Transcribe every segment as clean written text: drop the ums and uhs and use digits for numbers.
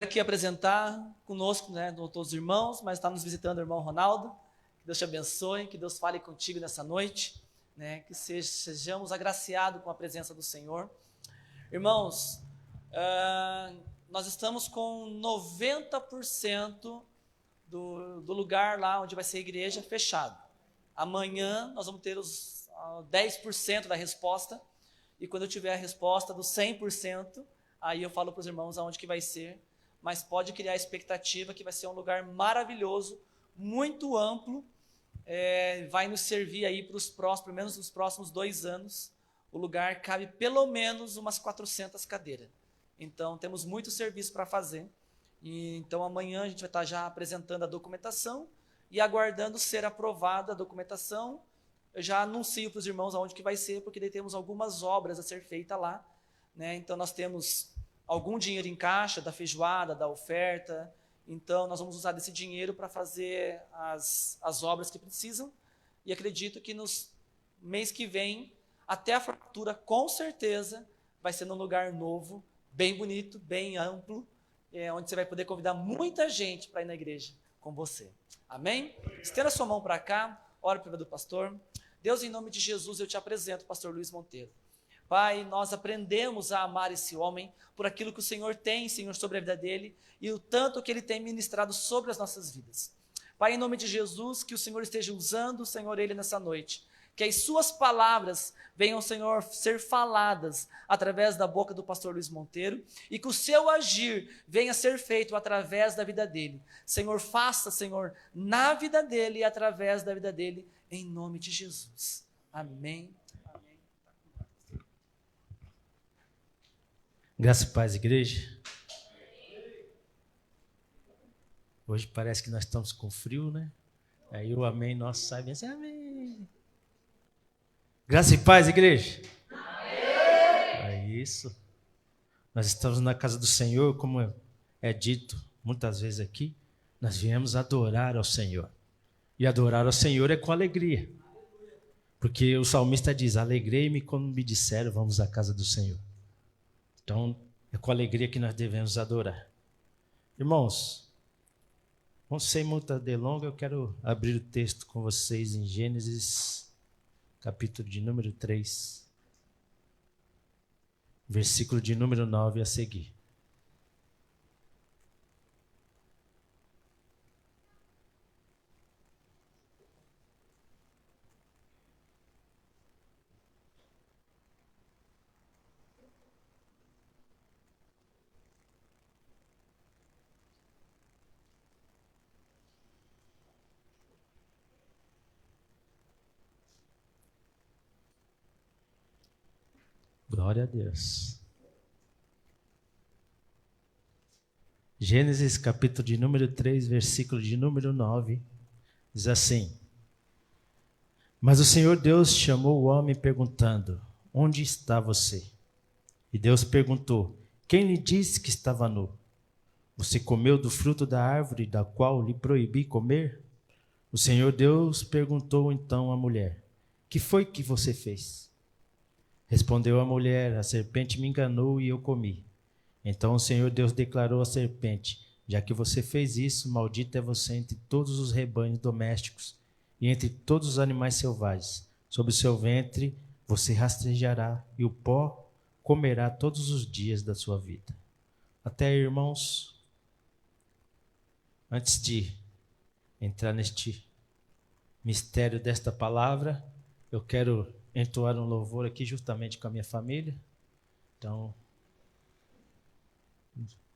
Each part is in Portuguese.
Aqui apresentar conosco, né, todos os irmãos, mas está nos visitando o irmão Ronaldo. Que Deus te abençoe, que Deus fale contigo nessa noite, né, que sejamos agraciados com a presença do Senhor. Irmãos, nós estamos com 90% do lugar lá onde vai ser a igreja fechado. Amanhã nós vamos ter os 10% da resposta, e quando eu tiver a resposta dos 100%, aí eu falo para os irmãos aonde que vai ser. Mas pode criar a expectativa que vai ser um lugar maravilhoso, muito amplo, vai nos servir aí para os próximos, pelo menos nos próximos 2 anos. O lugar cabe pelo menos umas 400 cadeiras. Então temos muito serviço para fazer. Então amanhã a gente vai estar já apresentando a documentação e aguardando ser aprovada a documentação. Eu já anuncio para os irmãos aonde que vai ser, porque daí temos algumas obras a ser feitas lá, né? Então nós temos algum dinheiro em caixa da feijoada, da oferta. Então nós vamos usar desse dinheiro para fazer as obras que precisam, e acredito que nos mês que vem, até a formatura, com certeza, vai ser num lugar novo, bem bonito, bem amplo, onde você vai poder convidar muita gente para ir na igreja com você. Amém? Estenda sua mão para cá, ora para o do pastor. Deus, em nome de Jesus, eu te apresento o pastor Luiz Monteiro. Pai, nós aprendemos a amar esse homem por aquilo que o Senhor tem, Senhor, sobre a vida dele e o tanto que ele tem ministrado sobre as nossas vidas. Pai, em nome de Jesus, que o Senhor esteja usando, Senhor, ele nessa noite. Que as suas palavras venham, Senhor, ser faladas através da boca do pastor Luiz Monteiro, e que o seu agir venha ser feito através da vida dele. Senhor, faça, Senhor, na vida dele e através da vida dele, em nome de Jesus. Amém. Graça e paz, igreja. Hoje parece que nós estamos com frio, né? Aí o amém nosso sai bem assim, amém. Graça e paz, igreja. Amém. É isso. Nós estamos na casa do Senhor, como é dito muitas vezes aqui. Nós viemos adorar ao Senhor. E adorar ao Senhor é com alegria. Porque o salmista diz, alegrei-me quando me disseram, vamos à casa do Senhor. Então, é com alegria que nós devemos adorar. Irmãos, não sem muita delonga, eu quero abrir o texto com vocês em Gênesis, capítulo de número 3, versículo de número 9 a seguir. Glória a Deus. Gênesis, capítulo de número 3, versículo de número 9, diz assim: Mas o Senhor Deus chamou o homem perguntando, onde está você? E Deus perguntou, quem lhe disse que estava nu? Você comeu do fruto da árvore da qual lhe proibi comer? O Senhor Deus perguntou então à mulher, que foi que você fez? Respondeu a mulher, a serpente me enganou e eu comi. Então o Senhor Deus declarou à serpente, já que você fez isso, maldita é você entre todos os rebanhos domésticos e entre todos os animais selvagens. Sobre o seu ventre você rastejará e o pó comerá todos os dias da sua vida. Até aí, irmãos, antes de entrar neste mistério desta palavra, eu quero entoar um louvor aqui justamente com a minha família. Então,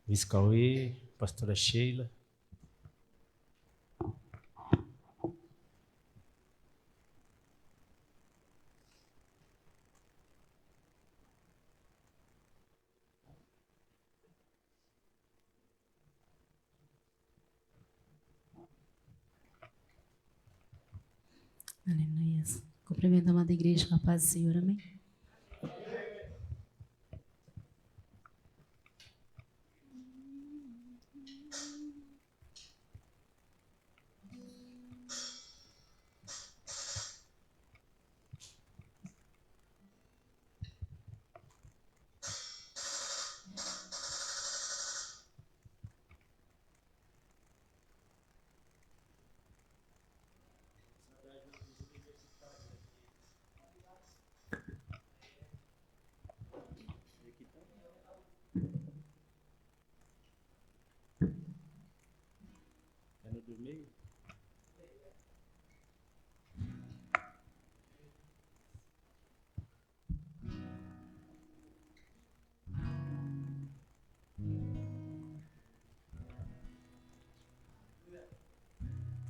Luiz Cauê, pastora Sheila. Aleluia. Cumprimento a amada igreja com a paz do Senhor, amém? do meio.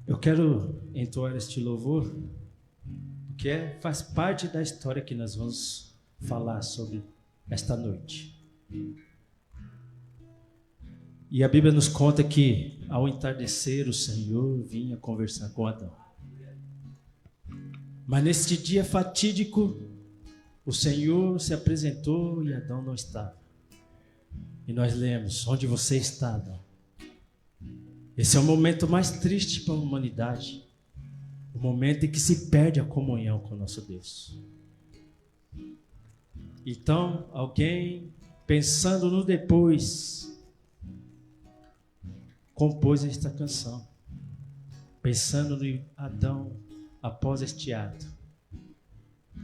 Eu quero entoar este louvor, porque faz parte da história que nós vamos falar sobre esta noite. E a Bíblia nos conta que, ao entardecer, o Senhor vinha conversar com Adão. Mas neste dia fatídico, o Senhor se apresentou e Adão não estava. E nós lemos: onde você está, Adão? Esse é o momento mais triste para a humanidade. O momento em que se perde a comunhão com o nosso Deus. Então, alguém, pensando no depois, compôs esta canção. Pensando no Adão após este ato.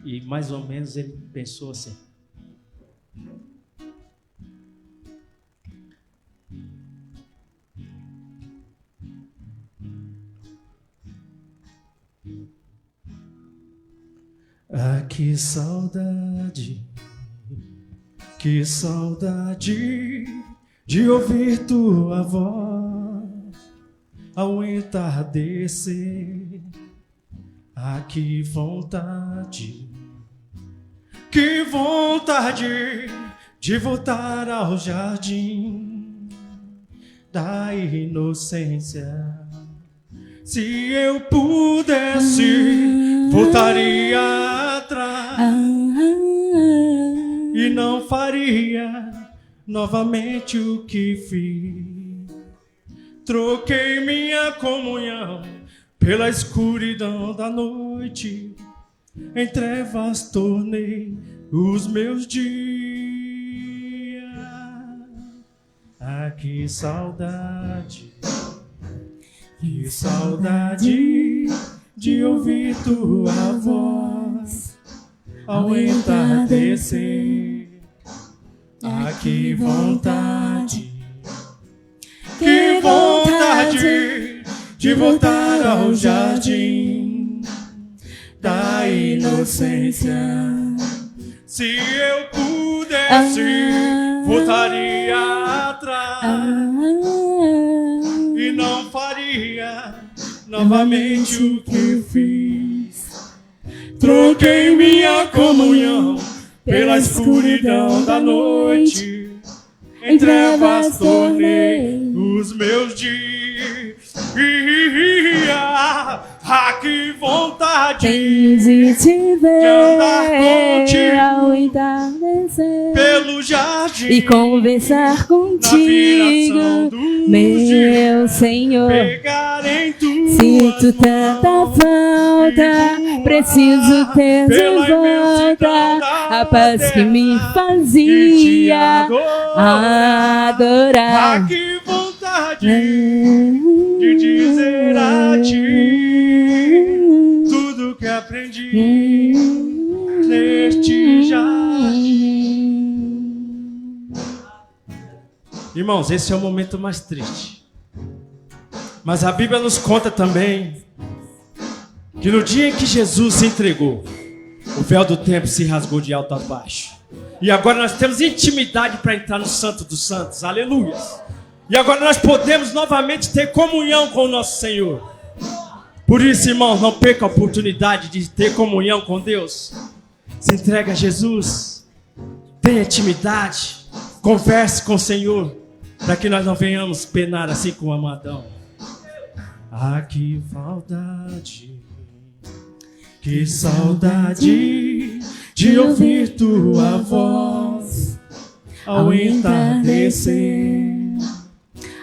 E mais ou menos ele pensou assim: ah, que saudade de ouvir tua voz ao entardecer. Ah, que vontade de voltar ao jardim da inocência. Se eu pudesse, voltaria atrás e não faria novamente o que fiz. Troquei minha comunhão pela escuridão da noite, em trevas tornei os meus dias. Ah, que saudade de ouvir tua voz ao entardecer. Ah, que vontade de voltar ao jardim da inocência. Se eu pudesse, voltaria atrás e não faria novamente o que fiz. Troquei minha comunhão pela escuridão da noite, em trevas tornei os meus dias. Ah, que vontade de te ver, de andar contigo ao entardecer pelo jardim e conversar contigo, meu Senhor. Pegar em tuas Sinto tanta falta, preciso ter de volta a paz que me fazia adorar. Ah, que vontade de dizer a ti tudo que aprendi neste jardim. Irmãos, esse é o momento mais triste. Mas a Bíblia nos conta também que no dia em que Jesus se entregou, o véu do templo se rasgou de alto a baixo. E agora nós temos intimidade para entrar no Santo dos Santos. Aleluia. E agora nós podemos novamente ter comunhão com o nosso Senhor. Por isso, irmãos, não perca a oportunidade de ter comunhão com Deus. Se entregue a Jesus. Tenha intimidade. Converse com o Senhor, para que nós não venhamos penar assim como Adão. Ah, que saudade de ouvir tua voz ao entardecer.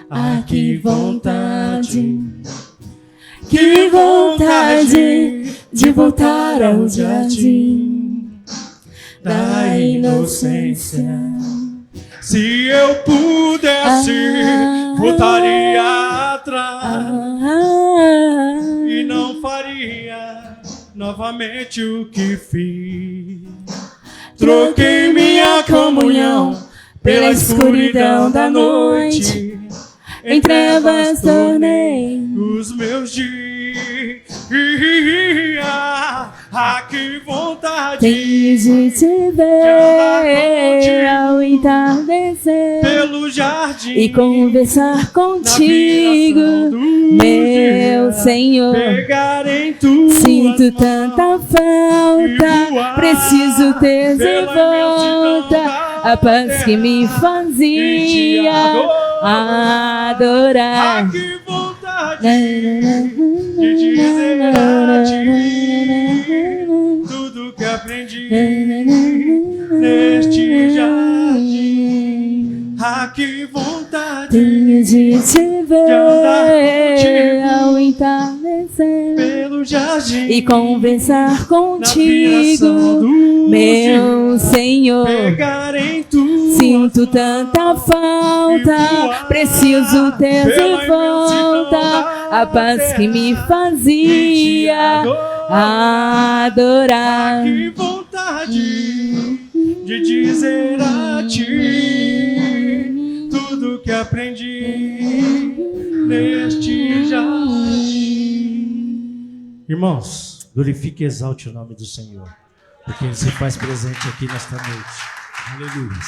Ah, que vontade de voltar ao jardim da inocência. Se eu pudesse, voltaria atrás e não faria novamente o que fiz. Troquei minha comunhão pela escuridão da noite, em trevas tornei jardim, tenho de te ver ao entardecer pelo jardim, e conversar contigo, meu Senhor. pegar em tuas Sinto mãos, tanta falta, preciso ter de volta a paz que me fazia adorar. que vontade de dizer a ti tudo que aprendi neste jardim. Ah, que vontade Tenho de te ver ao entardecer pelo jardim e conversar na contigo, viração do meu Senhor. pegar em tuas Sinto tanta falta, preciso ter de volta a paz que me fazia adorar. que vontade de dizer a ti tudo que aprendi neste jardim. Irmãos, glorifique e exalte o nome do Senhor, porque Ele se faz presente aqui nesta noite. Aleluia.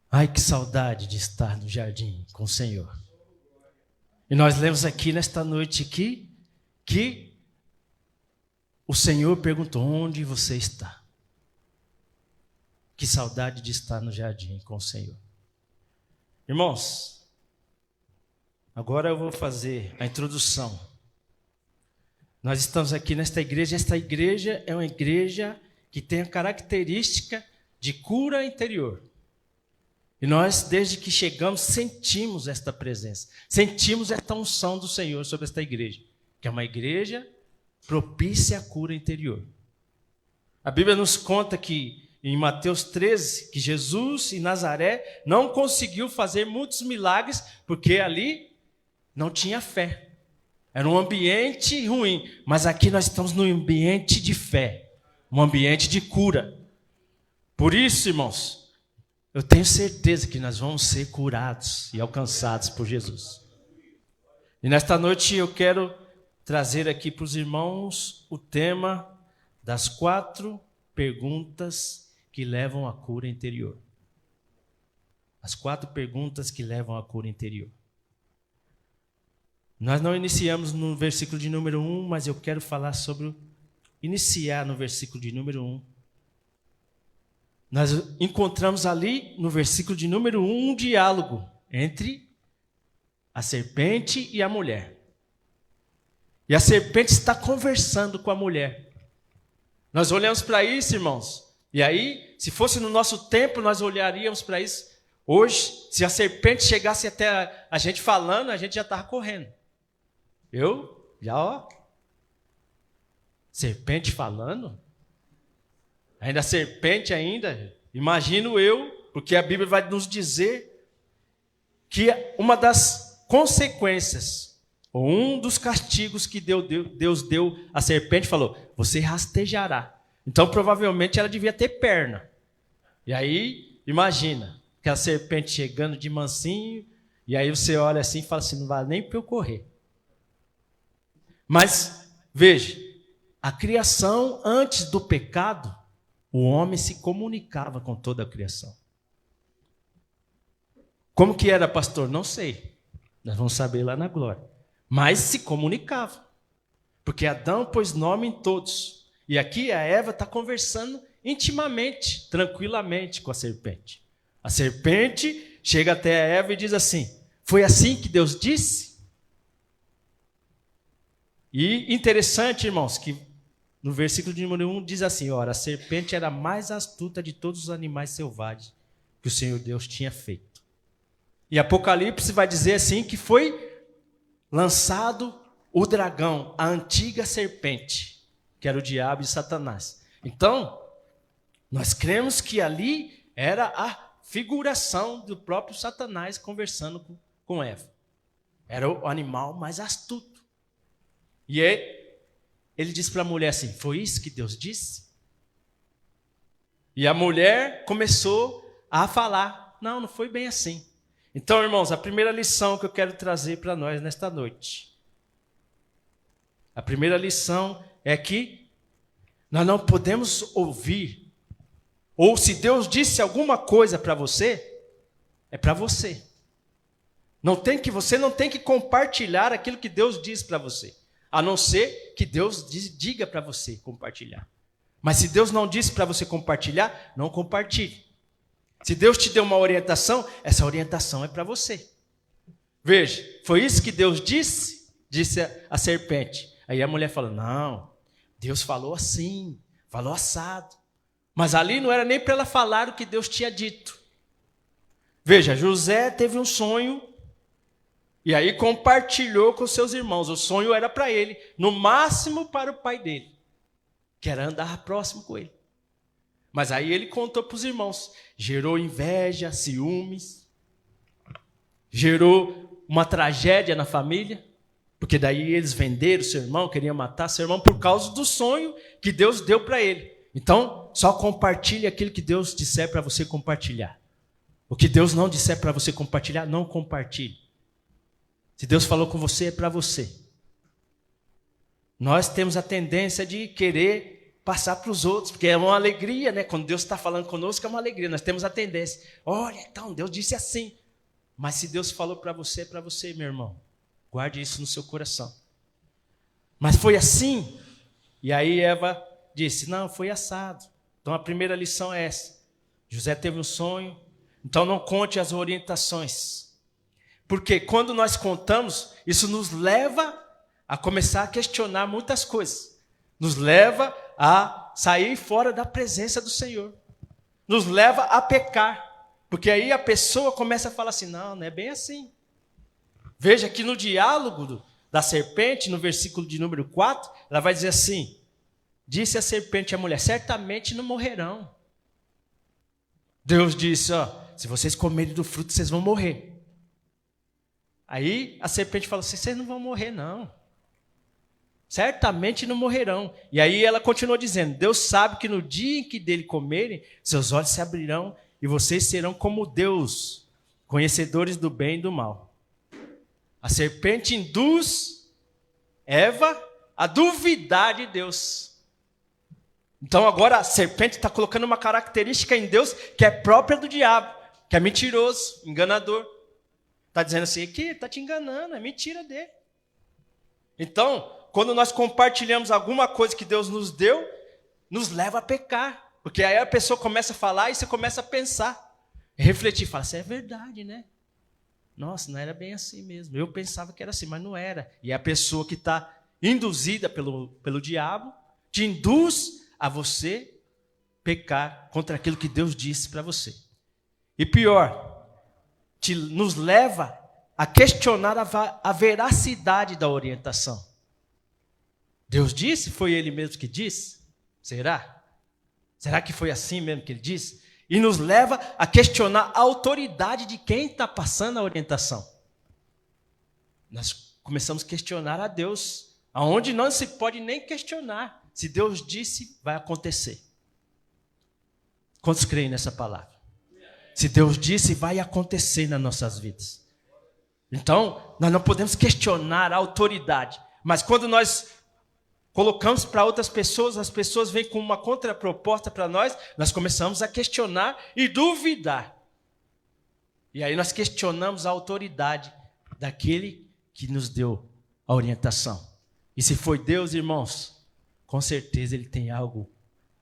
Ai, que saudade de estar no jardim com o Senhor. E nós lemos aqui nesta noite aqui que o Senhor perguntou: onde você está? Que saudade de estar no jardim com o Senhor. Irmãos, agora eu vou fazer a introdução. Nós estamos aqui nesta igreja. Esta igreja é uma igreja que tem a característica de cura interior. E nós, desde que chegamos, sentimos esta presença, sentimos esta unção do Senhor sobre esta igreja, que é uma igreja propícia à cura interior. A Bíblia nos conta que, em Mateus 13, que Jesus em Nazaré não conseguiu fazer muitos milagres, porque ali não tinha fé. Era um ambiente ruim, mas aqui nós estamos num ambiente de fé, um ambiente de cura. Por isso, irmãos, eu tenho certeza que nós vamos ser curados e alcançados por Jesus. E nesta noite eu quero trazer aqui para os irmãos o tema das 4 perguntas que levam à cura interior. As 4 perguntas que levam à cura interior. Nós não iniciamos no versículo de número 1, mas eu quero falar iniciar no versículo de número 1. Nós encontramos ali, no versículo de número 1, um diálogo entre a serpente e a mulher. E a serpente está conversando com a mulher. Nós olhamos para isso, irmãos, e aí, se fosse no nosso tempo, nós olharíamos para isso. Hoje, se a serpente chegasse até a gente falando, a gente já estava correndo. Serpente falando? Ainda serpente ainda, imagino eu, porque a Bíblia vai nos dizer que uma das consequências, ou um dos castigos que Deus deu à serpente, falou: você rastejará. Então provavelmente ela devia ter perna. E aí, imagina, que a serpente chegando de mansinho, e aí você olha assim e fala assim: não vale nem para eu correr. Mas, veja, a criação antes do pecado, o homem se comunicava com toda a criação. Como que era, pastor? Não sei. Nós vamos saber lá na glória. Mas se comunicava. Porque Adão pôs nome em todos. E aqui a Eva está conversando intimamente, tranquilamente com a serpente. A serpente chega até a Eva e diz assim: foi assim que Deus disse? E interessante, irmãos, que no versículo de número 1 diz assim: ora, a serpente era a mais astuta de todos os animais selvagens que o Senhor Deus tinha feito. E Apocalipse vai dizer assim que foi lançado o dragão, a antiga serpente, que era o diabo e Satanás. Então, nós cremos que ali era a figuração do próprio Satanás conversando com Eva. Era o animal mais astuto. E ele disse para a mulher assim: foi isso que Deus disse? E a mulher começou a falar, não foi bem assim. Então, irmãos, a primeira lição que eu quero trazer para nós nesta noite. A primeira lição é que nós não podemos ouvir, ou se Deus disse alguma coisa para você, é para você. Você não tem que compartilhar aquilo que Deus diz para você, a não ser que Deus diga para você compartilhar. Mas se Deus não disse para você compartilhar, não compartilhe. Se Deus te deu uma orientação, essa orientação é para você. Veja, foi isso que Deus disse a serpente. Aí a mulher fala, não, Deus falou assim, falou assado. Mas ali não era nem para ela falar o que Deus tinha dito. Veja, José teve um sonho e aí compartilhou com seus irmãos. O sonho era para ele, no máximo para o pai dele, que era andar próximo com ele. Mas aí ele contou para os irmãos. Gerou inveja, ciúmes. Gerou uma tragédia na família. Porque daí eles venderam seu irmão, queriam matar seu irmão por causa do sonho que Deus deu para ele. Então, só compartilhe aquilo que Deus disser para você compartilhar. O que Deus não disser para você compartilhar, não compartilhe. Se Deus falou com você, é para você. Nós temos a tendência de querer passar para os outros, porque é uma alegria, né? Quando Deus está falando conosco, é uma alegria. Nós temos a tendência. Olha, então, Deus disse assim. Mas se Deus falou para você, é para você, meu irmão. Guarde isso no seu coração. Mas foi assim. E aí Eva disse, não, foi assado. Então a primeira lição é essa. José teve um sonho. Então não conte as orientações. Porque quando nós contamos, isso nos leva a começar a questionar muitas coisas. Nos leva a sair fora da presença do Senhor. Nos leva a pecar. Porque aí a pessoa começa a falar assim, não é bem assim. Veja que no diálogo da serpente, no versículo de número 4, ela vai dizer assim, disse a serpente à mulher, certamente não morrerão. Deus disse, se vocês comerem do fruto, vocês vão morrer. Aí a serpente falou assim, vocês não vão morrer não. Certamente não morrerão. E aí ela continuou dizendo, Deus sabe que no dia em que dele comerem, seus olhos se abrirão e vocês serão como Deus, conhecedores do bem e do mal. A serpente induz Eva a duvidar de Deus. Então agora a serpente está colocando uma característica em Deus que é própria do diabo, que é mentiroso, enganador. Está dizendo assim, aqui está te enganando, é mentira dele. Então, quando nós compartilhamos alguma coisa que Deus nos deu, nos leva a pecar. Porque aí a pessoa começa a falar e você começa a pensar, refletir, fala assim, é verdade, né? Nossa, não era bem assim mesmo. Eu pensava que era assim, mas não era. E a pessoa que está induzida pelo diabo, te induz a você pecar contra aquilo que Deus disse para você. E pior, nos leva a questionar a veracidade da orientação. Deus disse? Foi Ele mesmo que disse? Será? Será que foi assim mesmo que Ele disse? E nos leva a questionar a autoridade de quem está passando a orientação. Nós começamos a questionar a Deus, aonde não se pode nem questionar. Se Deus disse, vai acontecer. Quantos creem nessa palavra? Se Deus disse, vai acontecer nas nossas vidas. Então, nós não podemos questionar a autoridade. Mas quando nós colocamos para outras pessoas, as pessoas vêm com uma contraproposta para nós começamos a questionar e duvidar. E aí nós questionamos a autoridade daquele que nos deu a orientação. E se foi Deus, irmãos, com certeza Ele tem algo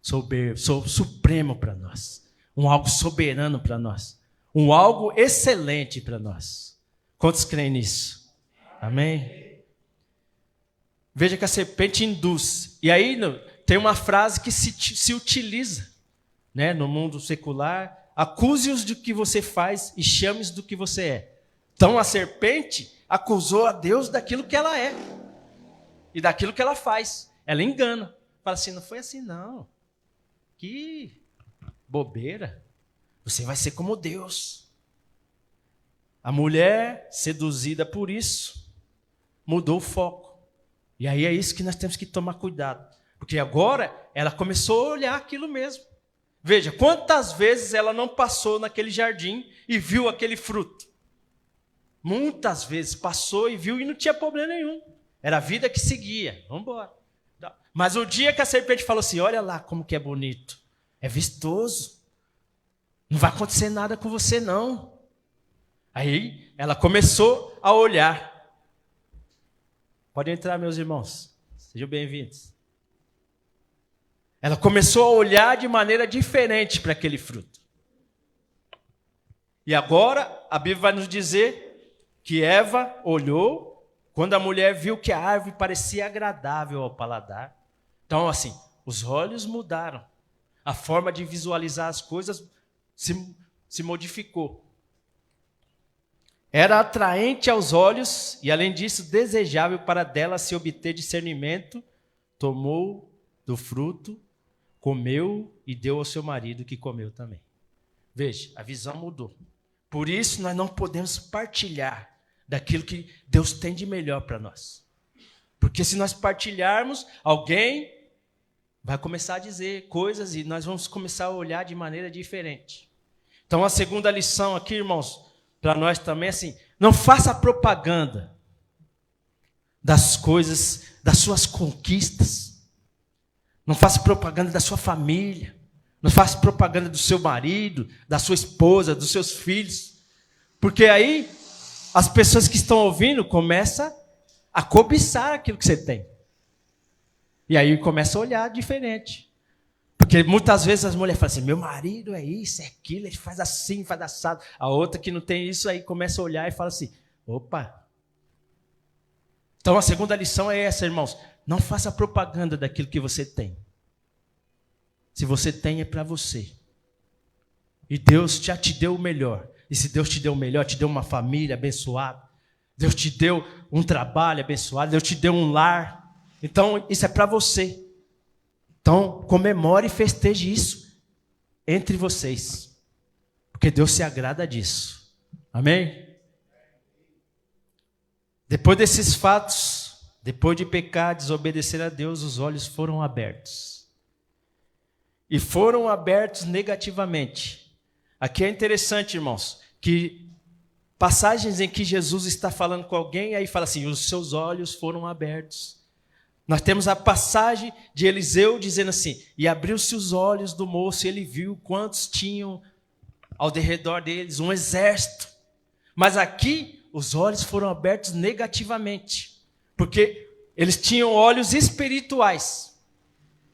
supremo para nós. Um algo soberano para nós. Um algo excelente para nós. Quantos creem nisso? Amém? Veja que a serpente induz. E aí tem uma frase que se utiliza, né, no mundo secular. Acuse-os do que você faz e chame-os do que você é. Então a serpente acusou a Deus daquilo que ela é. E daquilo que ela faz. Ela engana. Fala assim, não foi assim não. Que bobeira. Você vai ser como Deus. A mulher, seduzida por isso, mudou o foco. E aí é isso que nós temos que tomar cuidado. Porque agora ela começou a olhar aquilo mesmo. Veja, quantas vezes ela não passou naquele jardim e viu aquele fruto? Muitas vezes passou e viu e não tinha problema nenhum. Era a vida que seguia. Vamos embora. Mas o dia que a serpente falou assim, olha lá como que é bonito. É vistoso. Não vai acontecer nada com você não. Aí ela começou a olhar. Pode entrar, meus irmãos. Sejam bem-vindos. Ela começou a olhar de maneira diferente para aquele fruto. E agora a Bíblia vai nos dizer que Eva olhou, quando a mulher viu que a árvore parecia agradável ao paladar. Então, assim, os olhos mudaram. A forma de visualizar as coisas se modificou. Era atraente aos olhos e, além disso, desejável para dela se obter discernimento. Tomou do fruto, comeu e deu ao seu marido, que comeu também. Veja, a visão mudou. Por isso, nós não podemos partilhar daquilo que Deus tem de melhor para nós. Porque se nós partilharmos, alguém vai começar a dizer coisas e nós vamos começar a olhar de maneira diferente. Então, a segunda lição aqui, irmãos, para nós também é assim, não faça propaganda das coisas, das suas conquistas. Não faça propaganda da sua família. Não faça propaganda do seu marido, da sua esposa, dos seus filhos. Porque aí, as pessoas que estão ouvindo começam a cobiçar aquilo que você tem. E aí começa a olhar diferente. Porque muitas vezes as mulheres falam assim, meu marido é isso, é aquilo, ele faz assim, faz assado. A outra que não tem isso, aí começa a olhar e fala assim, opa. Então a segunda lição é essa, irmãos. Não faça propaganda daquilo que você tem. Se você tem, é para você. E Deus já te deu o melhor. E se Deus te deu o melhor, te deu uma família abençoada. Deus te deu um trabalho abençoado. Deus te deu um lar. Então, isso é para você. Então, comemore e festeje isso entre vocês. Porque Deus se agrada disso. Amém? Depois desses fatos, depois de pecar, desobedecer a Deus, os olhos foram abertos. E foram abertos negativamente. Aqui é interessante, irmãos, que passagens em que Jesus está falando com alguém, e aí fala assim, os seus olhos foram abertos. Nós temos a passagem de Eliseu dizendo assim, e abriu-se os olhos do moço, e ele viu quantos tinham ao derredor deles, um exército. Mas aqui, os olhos foram abertos negativamente, porque eles tinham olhos espirituais.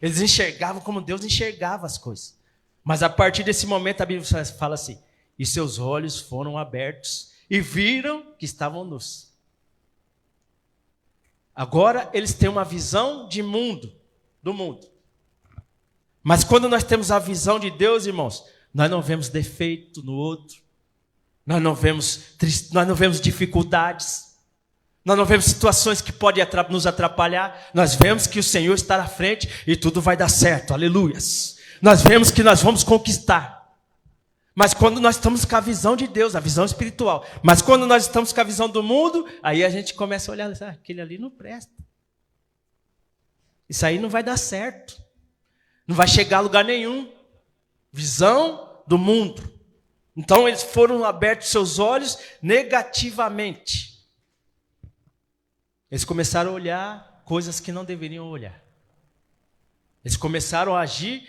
Eles enxergavam como Deus enxergava as coisas. Mas a partir desse momento, a Bíblia fala assim, e seus olhos foram abertos, e viram que estavam nus. Agora eles têm uma visão de mundo, do mundo. Mas quando nós temos a visão de Deus, irmãos, nós não vemos defeito no outro. Nós não vemos dificuldades. Nós não vemos situações que podem nos atrapalhar. Nós vemos que o Senhor está na frente e tudo vai dar certo. Aleluias. Nós vemos que nós vamos conquistar. Mas quando nós estamos com a visão de Deus, a visão espiritual, mas quando nós estamos com a visão do mundo, aí a gente começa a olhar, aquele ali não presta. Isso aí não vai dar certo. Não vai chegar a lugar nenhum. Visão do mundo. Então eles foram abertos seus olhos negativamente. Eles começaram a olhar coisas que não deveriam olhar. Eles começaram a agir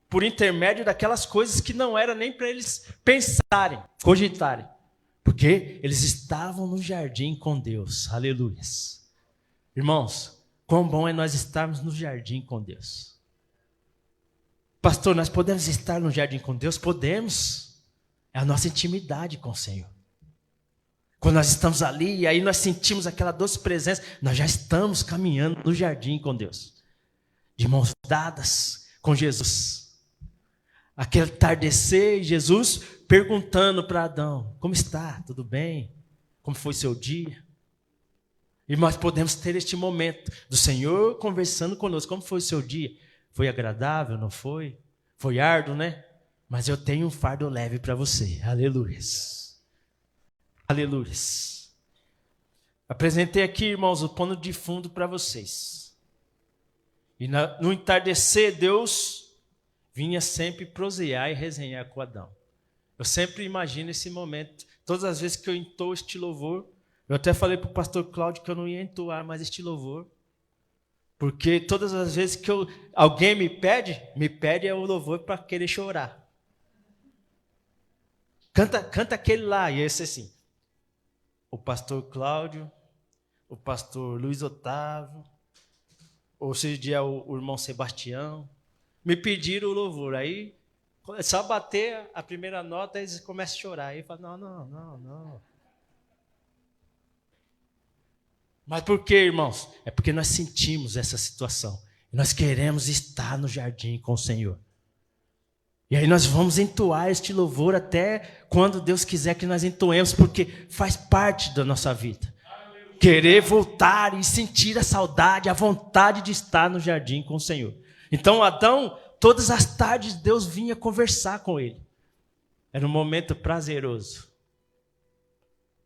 por intermédio daquelas coisas que não era nem para eles pensarem, cogitarem. Porque eles estavam no jardim com Deus. Aleluias. Irmãos, quão bom é nós estarmos no jardim com Deus. Pastor, nós podemos estar no jardim com Deus? Podemos. É a nossa intimidade com o Senhor. Quando nós estamos ali e aí nós sentimos aquela doce presença, nós já estamos caminhando no jardim com Deus. De mãos dadas com Jesus. Aquele entardecer, Jesus perguntando para Adão, como está? Tudo bem? Como foi seu dia? E nós podemos ter este momento do Senhor conversando conosco. Como foi o seu dia? Foi agradável, não foi? Foi árduo, né? Mas eu tenho um fardo leve para você. Aleluias. Aleluias. Apresentei aqui, irmãos, o pano de fundo para vocês. E no entardecer, Deus, vinha sempre prosear e resenhar com Adão. Eu sempre imagino esse momento. Todas as vezes que eu entoo este louvor, eu até falei para o pastor Cláudio que eu não ia entoar mais este louvor. Porque todas as vezes que alguém me pede é o louvor para querer chorar. Canta aquele lá. E esse assim. O pastor Cláudio, o pastor Luiz Otávio, ou seja, é o irmão Sebastião, me pediram o louvor. Aí, só bater a primeira nota, eles começam a chorar. Aí eu falo, não. Mas por quê, irmãos? É porque nós sentimos essa situação. E nós queremos estar no jardim com o Senhor. E aí nós vamos entoar este louvor até quando Deus quiser que nós entoemos, porque faz parte da nossa vida. Querer voltar e sentir a saudade, a vontade de estar no jardim com o Senhor. Então Adão, todas as tardes, Deus vinha conversar com ele. Era um momento prazeroso.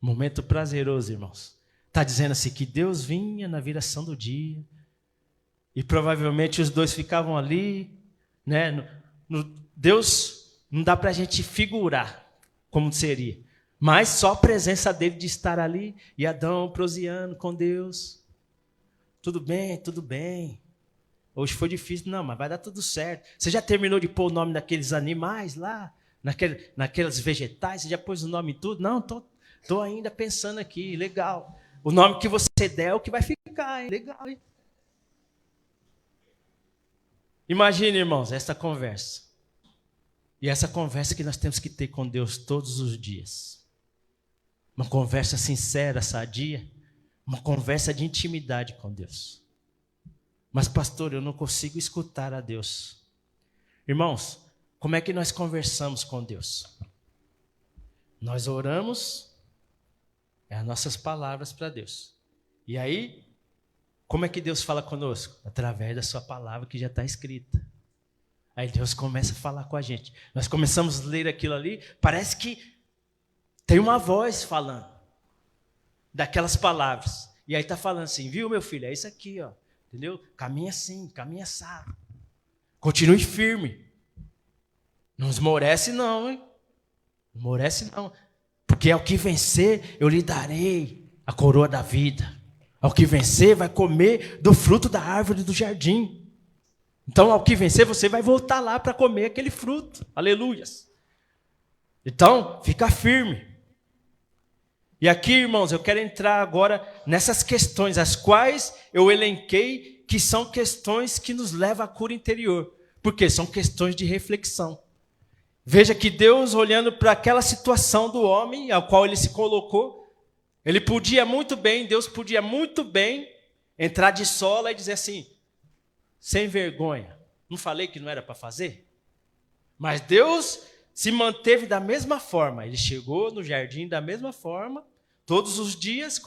Momento prazeroso, irmãos. Está dizendo assim que Deus vinha na viração do dia e provavelmente os dois ficavam ali, né? Deus não dá para a gente figurar como seria, mas só a presença dele de estar ali e Adão proseando com Deus. Tudo bem. Hoje foi difícil, não, mas vai dar tudo certo. Você já terminou de pôr o nome daqueles animais lá, naqueles vegetais? Você já pôs o nome em tudo? Não, tô ainda pensando aqui, legal. O nome que você der é o que vai ficar, hein? Legal, hein? Imagine, irmãos, essa conversa. E essa conversa que nós temos que ter com Deus todos os dias. Uma conversa sincera, sadia. Uma conversa de intimidade com Deus. Mas, pastor, eu não consigo escutar a Deus. Irmãos, como é que nós conversamos com Deus? Nós oramos, é as nossas palavras para Deus. E aí, como é que Deus fala conosco? Através da sua palavra que já está escrita. Aí Deus começa a falar com a gente. Nós começamos a ler aquilo ali, parece que tem uma voz falando daquelas palavras. E aí está falando assim, viu, meu filho, é isso aqui, ó. Entendeu? Caminha assim, caminha assado. Continue firme. Não esmorece não, hein? Não esmorece não. Porque ao que vencer, eu lhe darei a coroa da vida. Ao que vencer, vai comer do fruto da árvore do jardim. Então, ao que vencer, você vai voltar lá para comer aquele fruto. Aleluias. Então, fica firme. E aqui, irmãos, eu quero entrar agora nessas questões, as quais eu elenquei, que são questões que nos levam à cura interior. Porque são questões de reflexão. Veja que Deus, olhando para aquela situação do homem, ao qual ele se colocou, Deus podia muito bem entrar de sola e dizer assim, sem vergonha, não falei que não era para fazer? Mas Deus se manteve da mesma forma, ele chegou no jardim da mesma forma, todos os dias,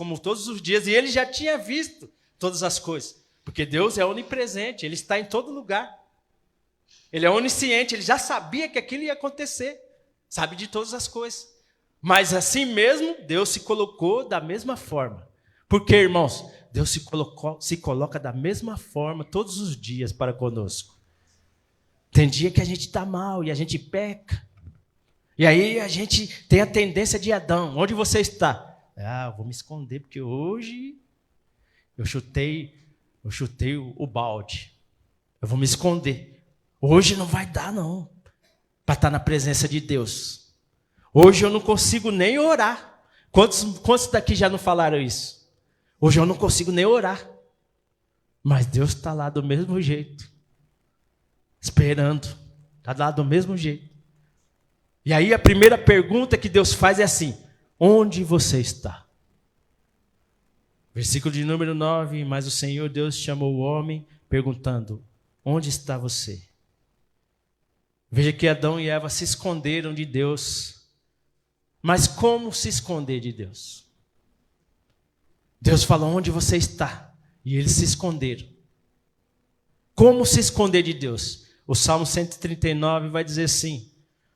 e ele já tinha visto todas as coisas, porque Deus é onipresente, ele está em todo lugar, ele é onisciente, ele já sabia que aquilo ia acontecer, sabe de todas as coisas. Mas assim mesmo, Deus se colocou da mesma forma. Porque, irmãos, Deus se coloca da mesma forma todos os dias para conosco. Tem dia que a gente está mal e a gente peca. E aí a gente tem a tendência de Adão. Onde você está? Eu vou me esconder porque hoje eu chutei o balde. Eu vou me esconder. Hoje não vai dar não, para estar na presença de Deus. Hoje eu não consigo nem orar. Quantos daqui já não falaram isso? Hoje eu não consigo nem orar. Mas Deus está lá do mesmo jeito. Esperando. Está lá do mesmo jeito. E aí a primeira pergunta que Deus faz é assim: onde você está? Versículo de número 9. Mas o Senhor Deus chamou o homem, perguntando: onde está você? Veja que Adão e Eva se esconderam de Deus. Mas como se esconder de Deus? Deus falou, onde você está? E eles se esconderam. Como se esconder de Deus? O Salmo 139 vai dizer assim: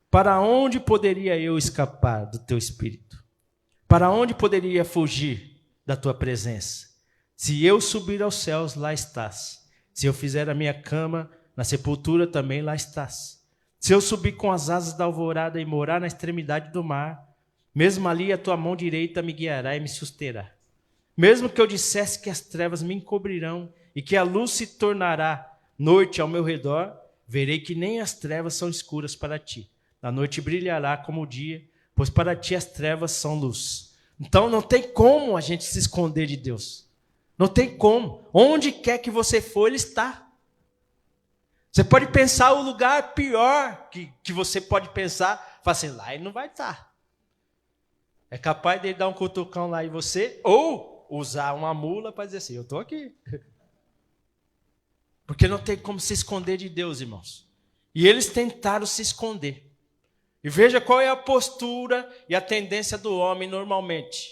para onde poderia eu escapar do teu espírito? Para onde poderia fugir da tua presença? Se eu subir aos céus, lá estás. Se eu fizer a minha cama Na sepultura também lá estás. Se eu subir com as asas da alvorada e morar na extremidade do mar, mesmo ali a tua mão direita me guiará e me susterá. Mesmo que eu dissesse que as trevas me encobrirão e que a luz se tornará noite ao meu redor, verei que nem as trevas são escuras para ti. A noite brilhará como o dia, pois para ti as trevas são luz. Então não tem como a gente se esconder de Deus. Não tem como. Onde quer que você for, Ele está. Você pode pensar o lugar pior que você pode pensar, falar assim, lá Ele não vai estar. É capaz de Ele dar um cutucão lá em você, ou usar uma mula para dizer assim, eu estou aqui. Porque não tem como se esconder de Deus, irmãos. E eles tentaram se esconder. E veja qual é a postura e a tendência do homem normalmente.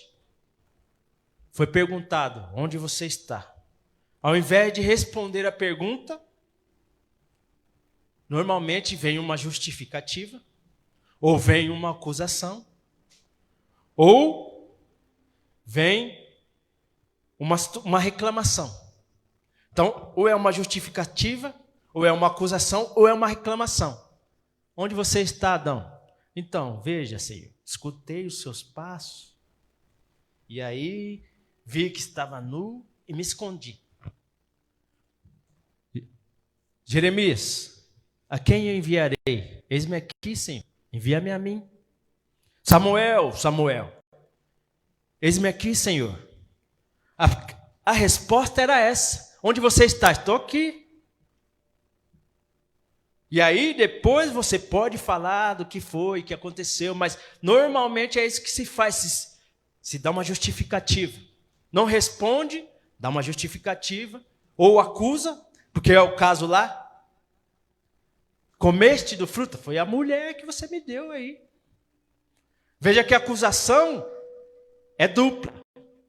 Foi perguntado, onde você está? Ao invés de responder a pergunta, normalmente vem uma justificativa, ou vem uma acusação, ou vem uma reclamação. Então, ou é uma justificativa, ou é uma acusação, ou é uma reclamação. Onde você está, Adão? Então, veja, Senhor, escutei os seus passos, e aí vi que estava nu e me escondi. Jeremias, a quem eu enviarei? Eis-me aqui, Senhor, envia-me a mim. Samuel, eis-me aqui, Senhor. A resposta era essa. Onde você está? Estou aqui. E aí depois você pode falar do que foi, que aconteceu, mas normalmente é isso que se faz, se dá uma justificativa. Não responde, dá uma justificativa, ou acusa, porque é o caso lá. Comeste do fruto? Foi a mulher que você me deu aí. Veja que a acusação é dupla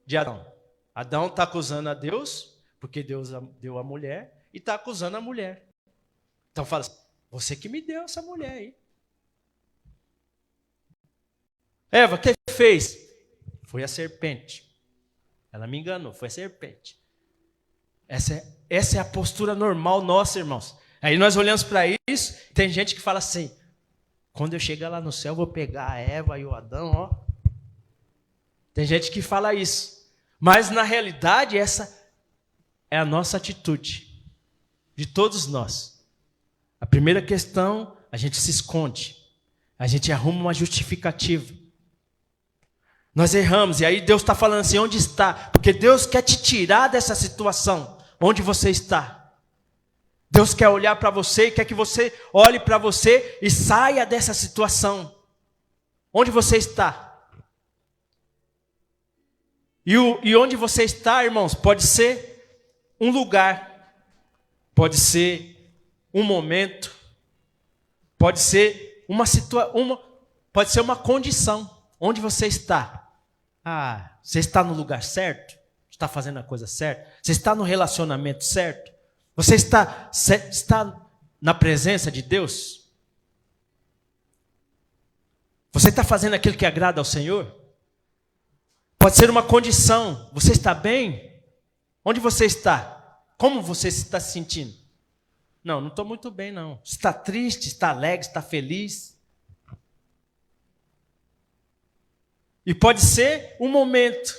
de Adão. Adão está acusando a Deus, porque Deus deu a mulher, e está acusando a mulher. Então fala assim, você que me deu essa mulher aí. Eva, o que fez? Foi a serpente. Ela me enganou, foi a serpente. Essa é a postura normal nossa, irmãos. Aí nós olhamos para isso, tem gente que fala assim, quando eu chegar lá no céu, eu vou pegar a Eva e o Adão, ó. Tem gente que fala isso. Mas na realidade, essa é a nossa atitude, de todos nós. A primeira questão, a gente se esconde. A gente arruma uma justificativa. Nós erramos, e aí Deus está falando assim, onde está? Porque Deus quer te tirar dessa situação, onde você está. Deus quer olhar para você e quer que você olhe para você e saia dessa situação. Onde você está? E onde você está, irmãos, pode ser um lugar, pode ser um momento, pode ser pode ser uma condição. Onde você está? Ah, você está no lugar certo? Está fazendo a coisa certa? Você está no relacionamento certo? Você está na presença de Deus? Você está fazendo aquilo que agrada ao Senhor? Pode ser uma condição. Você está bem? Onde você está? Como você está se sentindo? Não estou muito bem, não. Está triste, está alegre, está feliz. E pode ser um momento.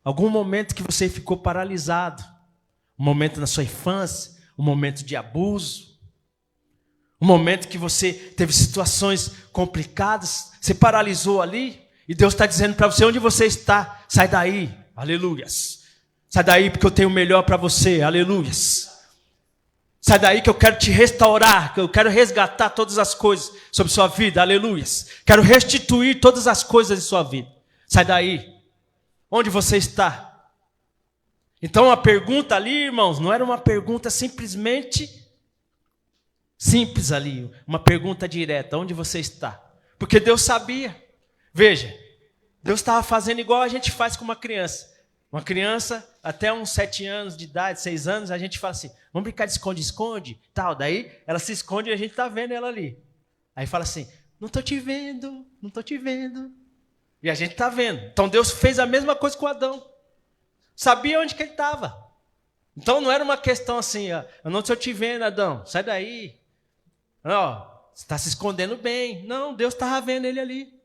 Algum momento que você ficou paralisado. Um momento na sua infância. Um momento de abuso. Um momento que você teve situações complicadas. Você paralisou ali. E Deus está dizendo para você, onde você está? Sai daí. Aleluias. Sai daí porque eu tenho o melhor para você. Aleluias. Sai daí que eu quero te restaurar, que eu quero resgatar todas as coisas sobre sua vida, aleluias. Quero restituir todas as coisas de sua vida. Sai daí. Onde você está? Então a pergunta ali, irmãos, não era uma pergunta simplesmente simples ali, uma pergunta direta, onde você está? Porque Deus sabia. Veja, Deus estava fazendo igual a gente faz com uma criança. Uma criança, até uns 7 anos de idade, 6 anos, a gente fala assim, vamos brincar de esconde-esconde, tal. Daí ela se esconde e a gente está vendo ela ali. Aí fala assim, não estou te vendo, não estou te vendo. E a gente está vendo. Então Deus fez a mesma coisa com Adão. Sabia onde que ele estava. Então não era uma questão assim, ó, eu não estou te vendo, Adão, sai daí. Ó, você está se escondendo bem. Não, Deus estava vendo ele ali.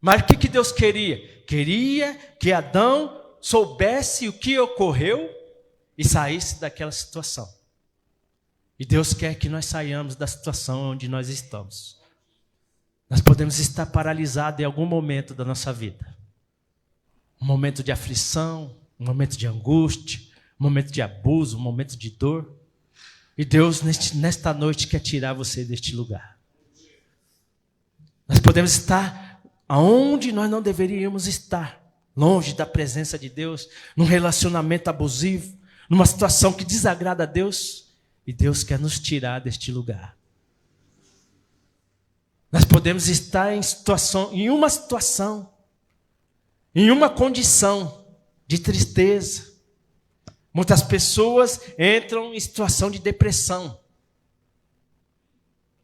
Mas o que Deus queria? Queria que Adão soubesse o que ocorreu e saísse daquela situação. E Deus quer que nós saiamos da situação onde nós estamos. Nós podemos estar paralisados em algum momento da nossa vida. Um momento de aflição, um momento de angústia, um momento de abuso, um momento de dor. E Deus, nesta noite, quer tirar você deste lugar. Nós podemos estar aonde nós não deveríamos estar. Longe da presença de Deus, num relacionamento abusivo, numa situação que desagrada a Deus. E Deus quer nos tirar deste lugar. Nós podemos estar em uma situação, em uma condição de tristeza. Muitas pessoas entram em situação de depressão,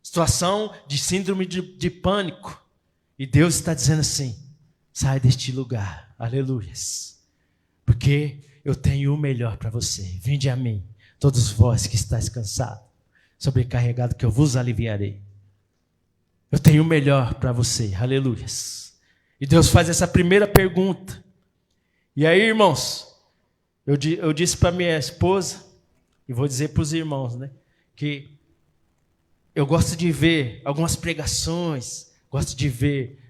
situação de síndrome de pânico. E Deus está dizendo assim, sai deste lugar, aleluias, porque eu tenho o melhor para você. Vinde a mim, todos vós que estáis cansados, sobrecarregados, que eu vos aliviarei. Eu tenho o melhor para você, aleluias. E Deus faz essa primeira pergunta. E aí, irmãos, eu disse para minha esposa, e vou dizer para os irmãos, né, que eu gosto de ver algumas pregações, gosto de ver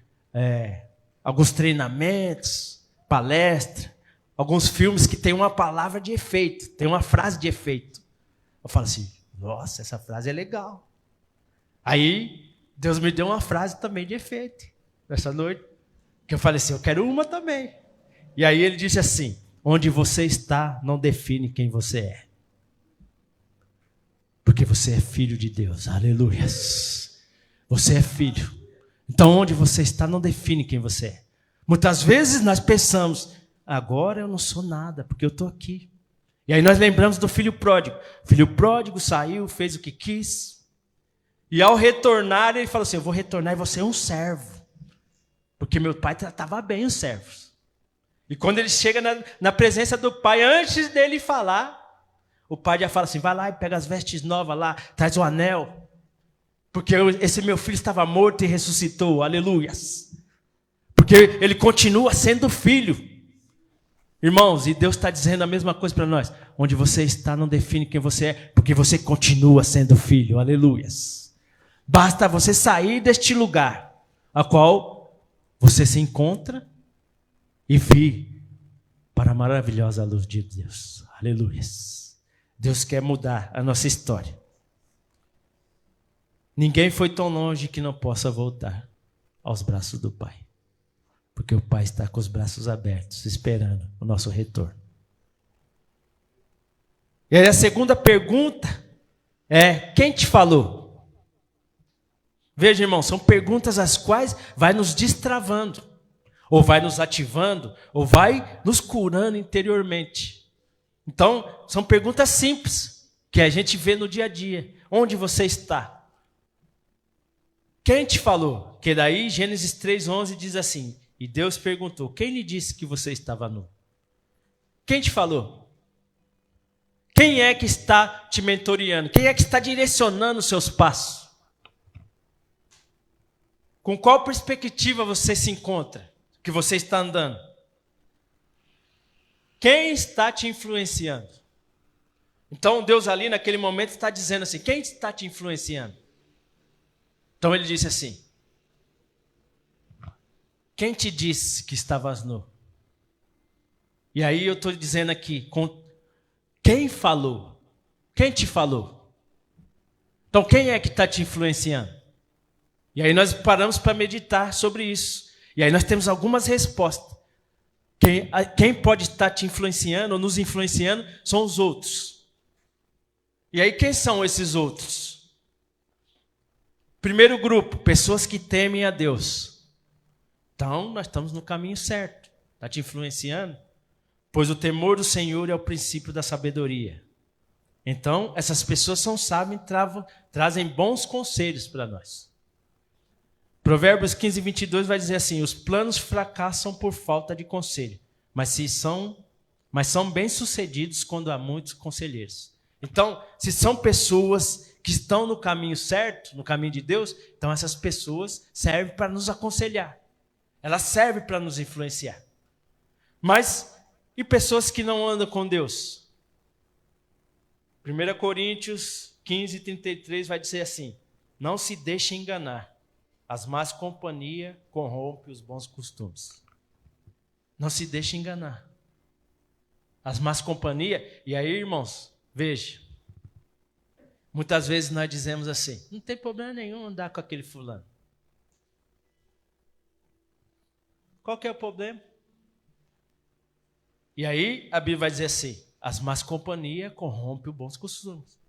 alguns treinamentos, palestras, alguns filmes que tem uma palavra de efeito, tem uma frase de efeito. Eu falo assim, nossa, essa frase é legal. Aí, Deus me deu uma frase também de efeito, nessa noite, que eu falei assim, eu quero uma também. E aí ele disse assim, onde você está não define quem você é. Porque você é filho de Deus, aleluias. Você é filho. Então onde você está não define quem você é. Muitas vezes nós pensamos, agora eu não sou nada, porque eu estou aqui. E aí nós lembramos do filho pródigo. O filho pródigo saiu, fez o que quis. E ao retornar, ele falou assim, eu vou retornar e você é um servo. Porque meu pai tratava bem os servos. E quando ele chega na presença do pai, antes dele falar, o pai já fala assim, vai lá e pega as vestes novas lá, traz o anel. Porque esse meu filho estava morto e ressuscitou, aleluias. Porque ele continua sendo filho. Irmãos, e Deus está dizendo a mesma coisa para nós. Onde você está não define quem você é, porque você continua sendo filho, aleluias. Basta você sair deste lugar, a qual você se encontra, e vir para a maravilhosa luz de Deus, aleluias. Deus quer mudar a nossa história. Ninguém foi tão longe que não possa voltar aos braços do Pai. Porque o Pai está com os braços abertos, esperando o nosso retorno. E aí a segunda pergunta é, quem te falou? Veja, irmão, são perguntas as quais vai nos destravando, ou vai nos ativando, ou vai nos curando interiormente. Então, são perguntas simples, que a gente vê no dia a dia. Onde você está? Quem te falou? Que daí Gênesis 3:11 diz assim, e Deus perguntou, quem lhe disse que você estava nu? Quem te falou? Quem é que está te mentoreando? Quem é que está direcionando os seus passos? Com qual perspectiva você se encontra? Que você está andando? Quem está te influenciando? Então Deus ali naquele momento está dizendo assim, quem está te influenciando? Então ele disse assim, quem te disse que estavas nu? E aí eu estou dizendo aqui, quem falou? Quem te falou? Então quem é que está te influenciando? E aí nós paramos para meditar sobre isso. E aí nós temos algumas respostas. Quem pode estar te influenciando ou nos influenciando são os outros. E aí quem são esses outros? Primeiro grupo, pessoas que temem a Deus. Então nós estamos no caminho certo. Está te influenciando? Pois o temor do Senhor é o princípio da sabedoria. Então essas pessoas são sábias e trazem bons conselhos para nós. Provérbios 15:22 vai dizer assim, os planos fracassam por falta de conselho, mas se são mas são bem-sucedidos quando há muitos conselheiros. Então, se são pessoas que estão no caminho certo, no caminho de Deus, então essas pessoas servem para nos aconselhar. Elas servem para nos influenciar. Mas, e pessoas que não andam com Deus? 1 Coríntios 15, 33 vai dizer assim: não se deixe enganar, as más companhias corrompem os bons costumes. Não se deixe enganar. As más companhias, e aí, irmãos, veja, muitas vezes nós dizemos assim: não tem problema nenhum andar com aquele fulano. Qual que é o problema? E aí a Bíblia vai dizer assim: as más companhias corrompem os bons costumes.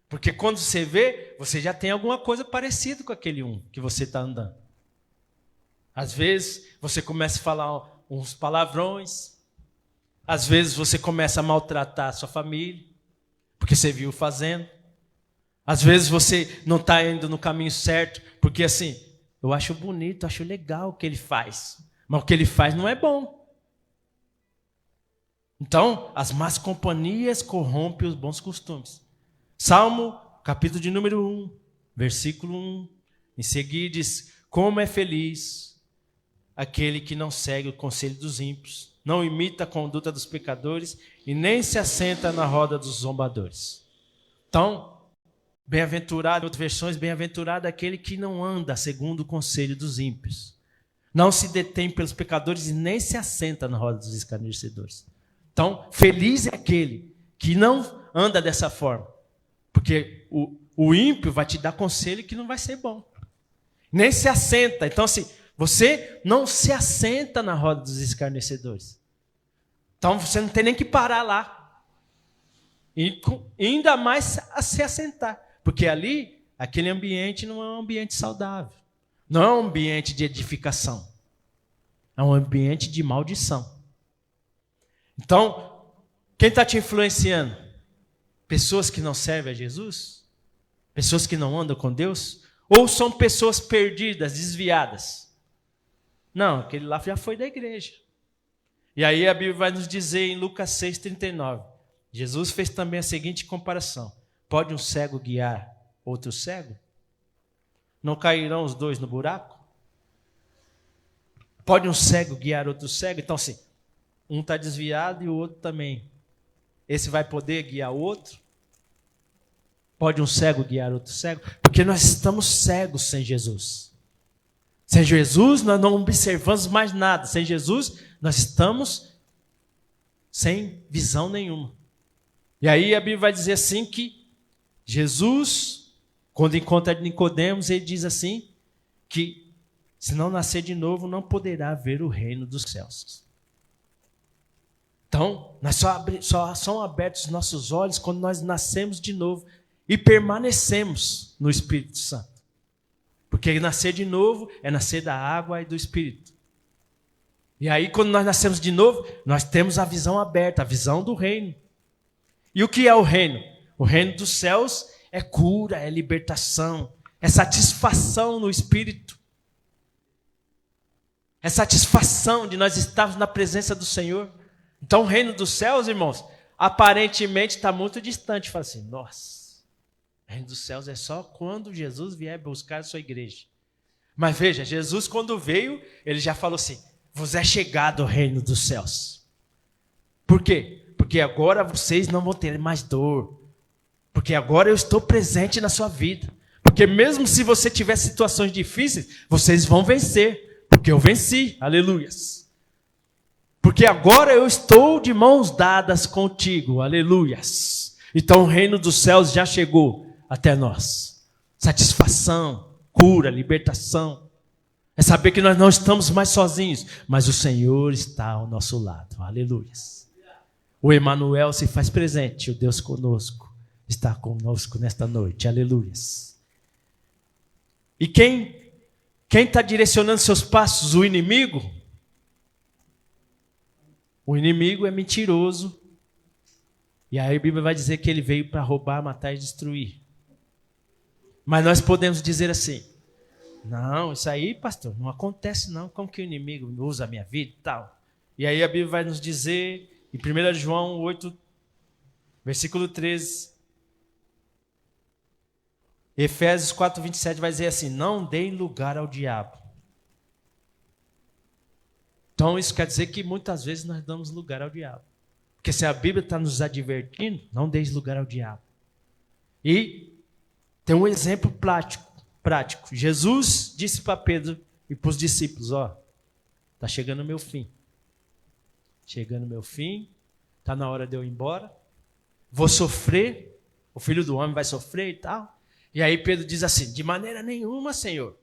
Porque quando você vê, você já tem alguma coisa parecida com aquele que você está andando. Às vezes você começa a falar uns palavrões, às vezes você começa a maltratar a sua família, porque você viu fazendo. Às vezes você não está indo no caminho certo, porque assim, eu acho bonito, acho legal o que ele faz, mas o que ele faz não é bom. Então, as más companhias corrompem os bons costumes. Salmo, capítulo de número 1, versículo 1, em seguida diz: como é feliz aquele que não segue o conselho dos ímpios, não imita a conduta dos pecadores e nem se assenta na roda dos zombadores. Então, bem-aventurado, em outras versões, bem-aventurado aquele que não anda segundo o conselho dos ímpios, não se detém pelos pecadores e nem se assenta na roda dos escarnecedores. Então, feliz é aquele que não anda dessa forma, porque o ímpio vai te dar conselho que não vai ser bom. Nem se assenta. Então, assim, você não se assenta na roda dos escarnecedores. Então, você não tem nem que parar lá. E ainda mais a se assentar. Porque ali, aquele ambiente não é um ambiente saudável. Não é um ambiente de edificação. É um ambiente de maldição. Então, quem está te influenciando? Pessoas que não servem a Jesus? Pessoas que não andam com Deus? Ou são pessoas perdidas, desviadas? Não, aquele lá já foi da igreja. E aí a Bíblia vai nos dizer em Lucas 6,39, Jesus fez também a seguinte comparação: pode um cego guiar outro cego? Não cairão os dois no buraco? Pode um cego guiar outro cego? Então, assim, um está desviado e o outro também. Esse vai poder guiar o outro? Pode um cego guiar outro cego? Porque nós estamos cegos sem Jesus. Sem Jesus, nós não observamos mais nada. Sem Jesus, nós estamos sem visão nenhuma. E aí a Bíblia vai dizer assim que Jesus, quando encontra Nicodemos, ele diz assim, que se não nascer de novo, não poderá ver o reino dos céus. Então, nós só são abertos os nossos olhos quando nós nascemos de novo e permanecemos no Espírito Santo. Porque nascer de novo é nascer da água e do Espírito. E aí, quando nós nascemos de novo, nós temos a visão aberta, a visão do reino. E o que é o reino? O reino dos céus é cura, é libertação, é satisfação no Espírito. É satisfação de nós estarmos na presença do Senhor. Então, o reino dos céus, irmãos, aparentemente está muito distante. Fala assim, nossa, o reino dos céus é só quando Jesus vier buscar a sua igreja. Mas veja, Jesus quando veio, ele já falou assim, vos é chegado o reino dos céus. Por quê? Porque agora vocês não vão ter mais dor. Porque agora eu estou presente na sua vida. Porque mesmo se você tiver situações difíceis, vocês vão vencer. Porque eu venci, aleluias. Porque agora eu estou de mãos dadas contigo, aleluias. Então o reino dos céus já chegou até nós. Satisfação, cura, libertação. É saber que nós não estamos mais sozinhos, mas o Senhor está ao nosso lado, aleluias. O Emanuel se faz presente, o Deus conosco está conosco nesta noite, aleluias. E quem está direcionando seus passos? O inimigo? O inimigo é mentiroso. E aí a Bíblia vai dizer que ele veio para roubar, matar e destruir. Mas nós podemos dizer assim, não, isso aí, pastor, não acontece não. Como que o inimigo usa a minha vida e tal? E aí a Bíblia vai nos dizer em 1 João 8, versículo 13. Efésios 4, 27 vai dizer assim: não deem lugar ao diabo. Então isso quer dizer que muitas vezes nós damos lugar ao diabo. Porque se a Bíblia está nos advertindo, não deis lugar ao diabo. E tem um exemplo prático. Jesus disse para Pedro e para os discípulos: ó, está chegando o meu fim. Chegando o meu fim, está na hora de eu ir embora. Vou sofrer, o Filho do Homem vai sofrer e tal. E aí Pedro diz assim: de maneira nenhuma, Senhor.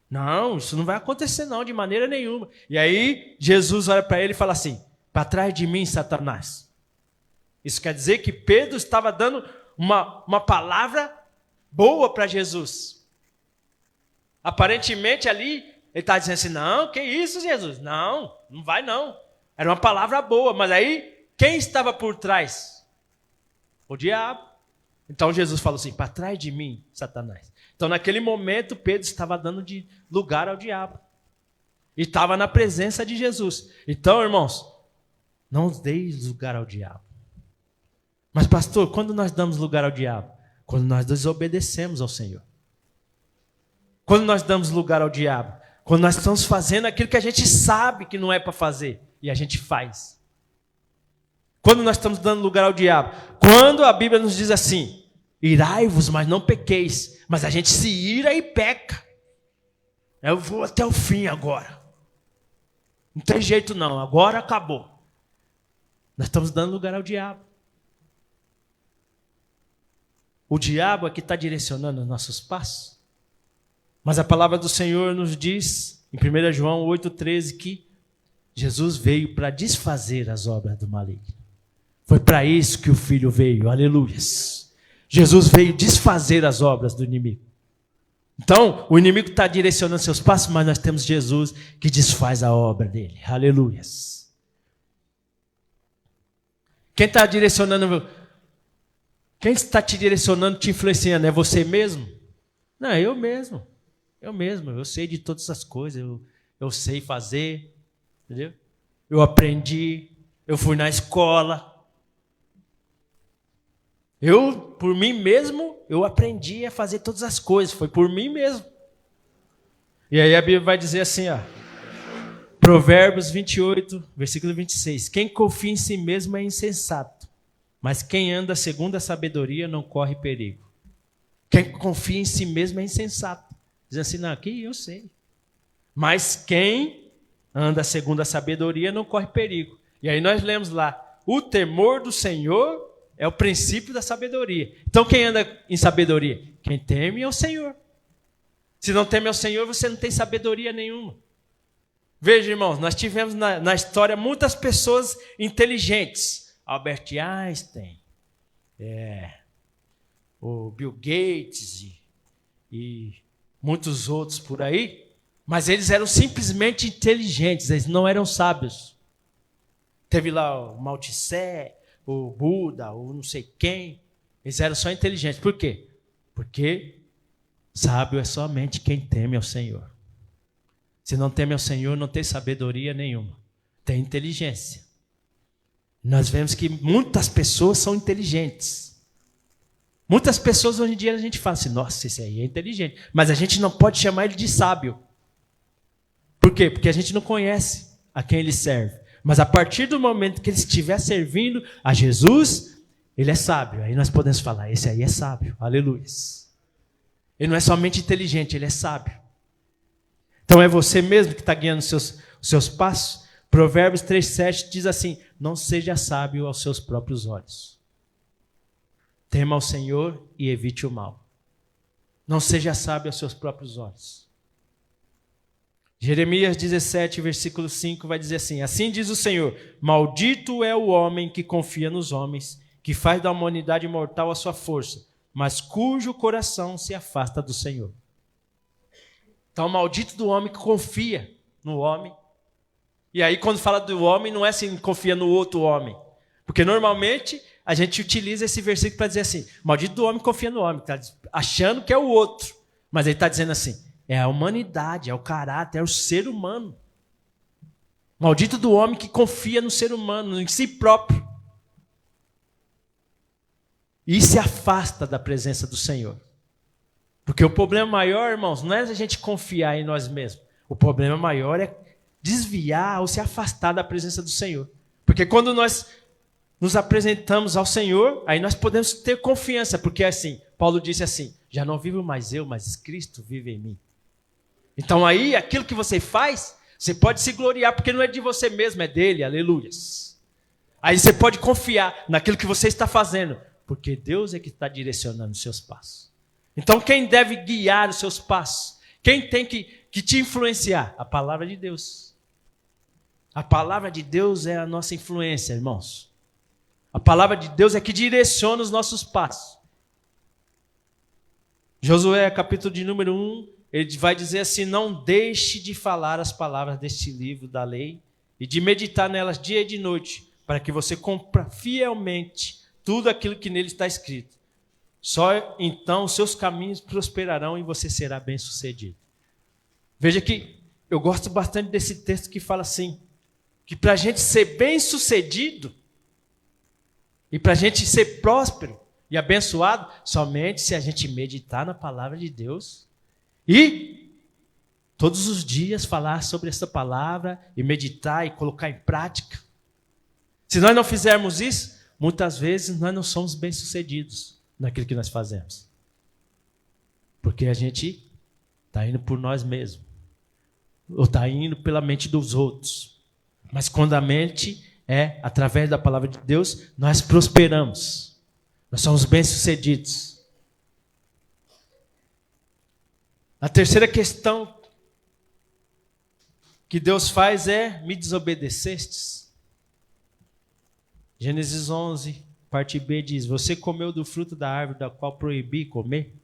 Não, isso não vai acontecer não, de maneira nenhuma. E aí Jesus olha para ele e fala assim: para trás de mim, Satanás. Isso quer dizer que Pedro estava dando uma palavra boa para Jesus. Aparentemente ali, ele está dizendo assim: não, que isso, Jesus? Não, não vai não. Era uma palavra boa, mas aí, quem estava por trás? O diabo. Então Jesus falou assim: para trás de mim, Satanás. Então naquele momento, Pedro estava dando de lugar ao diabo. E estava na presença de Jesus. Então, irmãos, não deis lugar ao diabo. Mas pastor, quando nós damos lugar ao diabo? Quando nós desobedecemos ao Senhor. Quando nós damos lugar ao diabo? Quando nós estamos fazendo aquilo que a gente sabe que não é para fazer. E a gente faz. Quando nós estamos dando lugar ao diabo? Quando a Bíblia nos diz assim: irai-vos, mas não pequeis. Mas a gente se ira e peca. Eu vou até o fim agora. Não tem jeito não, agora acabou. Nós estamos dando lugar ao diabo. O diabo é que está direcionando os nossos passos. Mas a palavra do Senhor nos diz, em 1 João 8,13, que Jesus veio para desfazer as obras do maligno. Foi para isso que o Filho veio, aleluias. Jesus veio desfazer as obras do inimigo. Então, o inimigo está direcionando seus passos, mas nós temos Jesus que desfaz a obra dele, aleluias. Quem está direcionando, quem está te direcionando, te influenciando, é você mesmo? Não, é eu mesmo. Eu sei de todas as coisas, eu sei fazer, entendeu? Eu aprendi, eu fui na escola. Por mim mesmo, eu aprendi a fazer todas as coisas, foi por mim mesmo. E aí a Bíblia vai dizer assim, ó, Provérbios 28, versículo 26, quem confia em si mesmo é insensato, mas quem anda segundo a sabedoria não corre perigo. Quem confia em si mesmo é insensato. Diz assim, não, aqui eu sei. Mas quem anda segundo a sabedoria não corre perigo. E aí nós lemos lá, o temor do Senhor é o princípio da sabedoria. Então quem anda em sabedoria? Quem teme ao Senhor. Se não teme ao Senhor, você não tem sabedoria nenhuma. Veja, irmãos, nós tivemos na história muitas pessoas inteligentes. Albert Einstein, o Bill Gates e muitos outros por aí. Mas eles eram simplesmente inteligentes, eles não eram sábios. Teve lá o Mao Tse, o Buda, o não sei quem. Eles eram só inteligentes. Por quê? Porque sábio é somente quem teme ao Senhor. Se não teme ao Senhor, não tem sabedoria nenhuma. Tem inteligência. Nós vemos que muitas pessoas são inteligentes. Muitas pessoas hoje em dia a gente fala assim, nossa, esse aí é inteligente. Mas a gente não pode chamar ele de sábio. Por quê? Porque a gente não conhece a quem ele serve. Mas a partir do momento que ele estiver servindo a Jesus, ele é sábio. Aí nós podemos falar, esse aí é sábio. Aleluia. Ele não é somente inteligente, ele é sábio. Então é você mesmo que está guiando os seus passos. Provérbios 3,7 diz assim, não seja sábio aos seus próprios olhos. Tema ao Senhor e evite o mal. Não seja sábio aos seus próprios olhos. Jeremias 17, versículo 5 vai dizer assim, assim diz o Senhor, maldito é o homem que confia nos homens, que faz da humanidade mortal a sua força, mas cujo coração se afasta do Senhor. Então, maldito do homem que confia no homem. E aí, quando fala do homem, não é assim, confia no outro homem. Porque, normalmente, a gente utiliza esse versículo para dizer assim, maldito do homem que confia no homem. Está achando que é o outro. Mas ele está dizendo assim, é a humanidade, é o caráter, é o ser humano. Maldito do homem que confia no ser humano, em si próprio. E se afasta da presença do Senhor. Porque o problema maior, irmãos, não é a gente confiar em nós mesmos. O problema maior é desviar ou se afastar da presença do Senhor. Porque quando nós nos apresentamos ao Senhor, aí nós podemos ter confiança. Porque assim, Paulo disse assim, já não vivo mais eu, mas Cristo vive em mim. Então aí, aquilo que você faz, você pode se gloriar, porque não é de você mesmo, é dele, aleluias. Aí você pode confiar naquilo que você está fazendo, porque Deus é que está direcionando os seus passos. Então quem deve guiar os seus passos? Quem tem que te influenciar? A palavra de Deus. A palavra de Deus é a nossa influência, irmãos. A palavra de Deus é que direciona os nossos passos. Josué, capítulo de número 1, ele vai dizer assim, não deixe de falar as palavras deste livro da lei e de meditar nelas dia e de noite, para que você cumpra fielmente tudo aquilo que nele está escrito. Só então os seus caminhos prosperarão e você será bem-sucedido. Veja que eu gosto bastante desse texto que fala assim, que para a gente ser bem-sucedido e para a gente ser próspero e abençoado, somente se a gente meditar na palavra de Deus e todos os dias falar sobre essa palavra e meditar e colocar em prática. Se nós não fizermos isso, muitas vezes nós não somos bem-sucedidos naquilo que nós fazemos. Porque a gente está indo por nós mesmos. Ou está indo pela mente dos outros. Mas quando a mente é através da palavra de Deus, nós prosperamos. Nós somos bem-sucedidos. A terceira questão que Deus faz é, me desobedecestes? Gênesis 11, parte B diz, você comeu do fruto da árvore da qual proibi comer?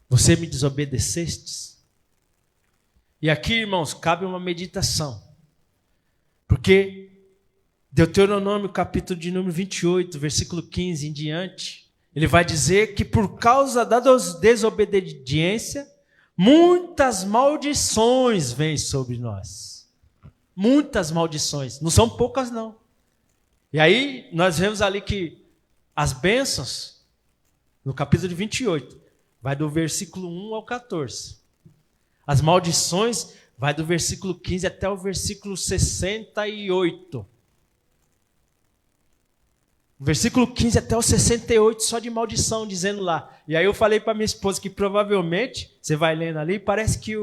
Você me desobedecestes? E aqui, irmãos, cabe uma meditação. Porque Deuteronômio, capítulo de número 28, versículo 15 em diante, ele vai dizer que por causa da desobediência, muitas maldições vêm sobre nós. Muitas maldições. Não são poucas, não. E aí, nós vemos ali que as bênçãos, no capítulo 28, vai do versículo 1 ao 14. As maldições, vai do versículo 15 até o versículo 68. Versículo 15 até o 68, só de maldição, dizendo lá. E aí eu falei para minha esposa que provavelmente, você vai lendo ali, parece que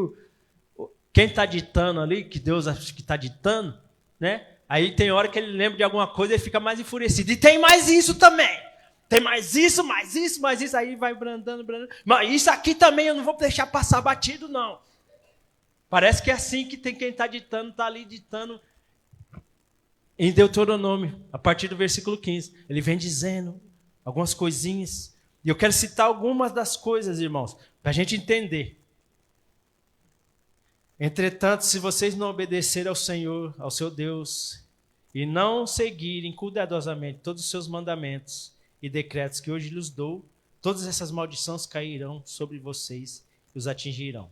quem está ditando ali, que Deus acha que está ditando, né? Aí tem hora que ele lembra de alguma coisa e ele fica mais enfurecido. E tem mais isso também. Tem mais isso, mais isso, mais isso. Aí vai brandando. Mas isso aqui também eu não vou deixar passar batido, não. Parece que é assim que tem quem está ditando, está ali ditando. Em Deuteronômio, a partir do versículo 15, ele vem dizendo algumas coisinhas. E eu quero citar algumas das coisas, irmãos, para a gente entender. Entretanto, se vocês não obedecerem ao Senhor, ao seu Deus, e não seguirem cuidadosamente todos os seus mandamentos e decretos que hoje lhes dou, todas essas maldições cairão sobre vocês e os atingirão.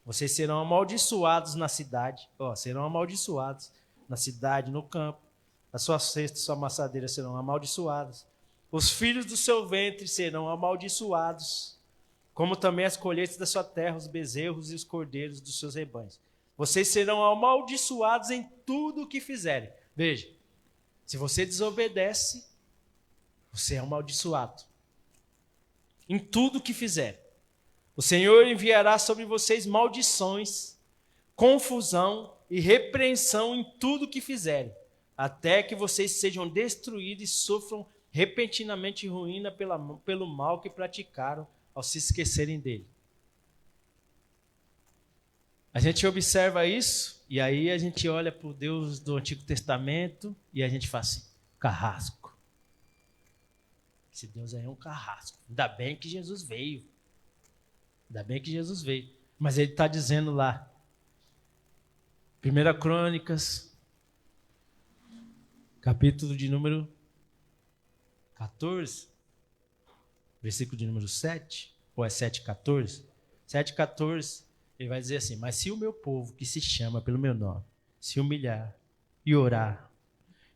Vocês serão amaldiçoados na cidade, serão amaldiçoados na cidade, no campo. A sua cesta e sua amassadeira serão amaldiçoadas. Os filhos do seu ventre serão amaldiçoados, como também as colheitas da sua terra, os bezerros e os cordeiros dos seus rebanhos. Vocês serão amaldiçoados em tudo o que fizerem. Veja, se você desobedece, você é amaldiçoado. Em tudo o que fizer. O Senhor enviará sobre vocês maldições, confusão e repreensão em tudo o que fizerem, até que vocês sejam destruídos e sofram repentinamente ruína pelo mal que praticaram ao se esquecerem dele. A gente observa isso, e aí a gente olha para o Deus do Antigo Testamento, e a gente fala assim, carrasco. Esse Deus aí é um carrasco. Ainda bem que Jesus veio. Ainda bem que Jesus veio. Mas ele está dizendo lá, 1 Crônicas, capítulo de número 14, versículo de número 7, ou é 7,14? 7,14, ele vai dizer assim, mas se o meu povo, que se chama pelo meu nome, se humilhar e orar,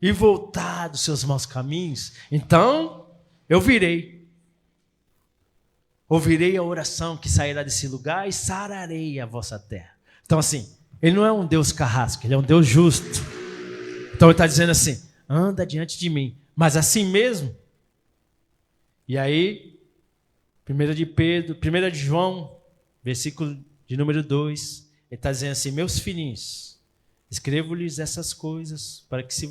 e voltar dos seus maus caminhos, então eu virei. Ouvirei a oração que sairá desse lugar e sararei a vossa terra. Então assim, ele não é um Deus carrasco, ele é um Deus justo. Então ele está dizendo assim, anda diante de mim, mas assim mesmo. E aí, 1 de João, versículo de número 2, ele está dizendo assim, meus filhinhos, escrevo-lhes essas coisas para que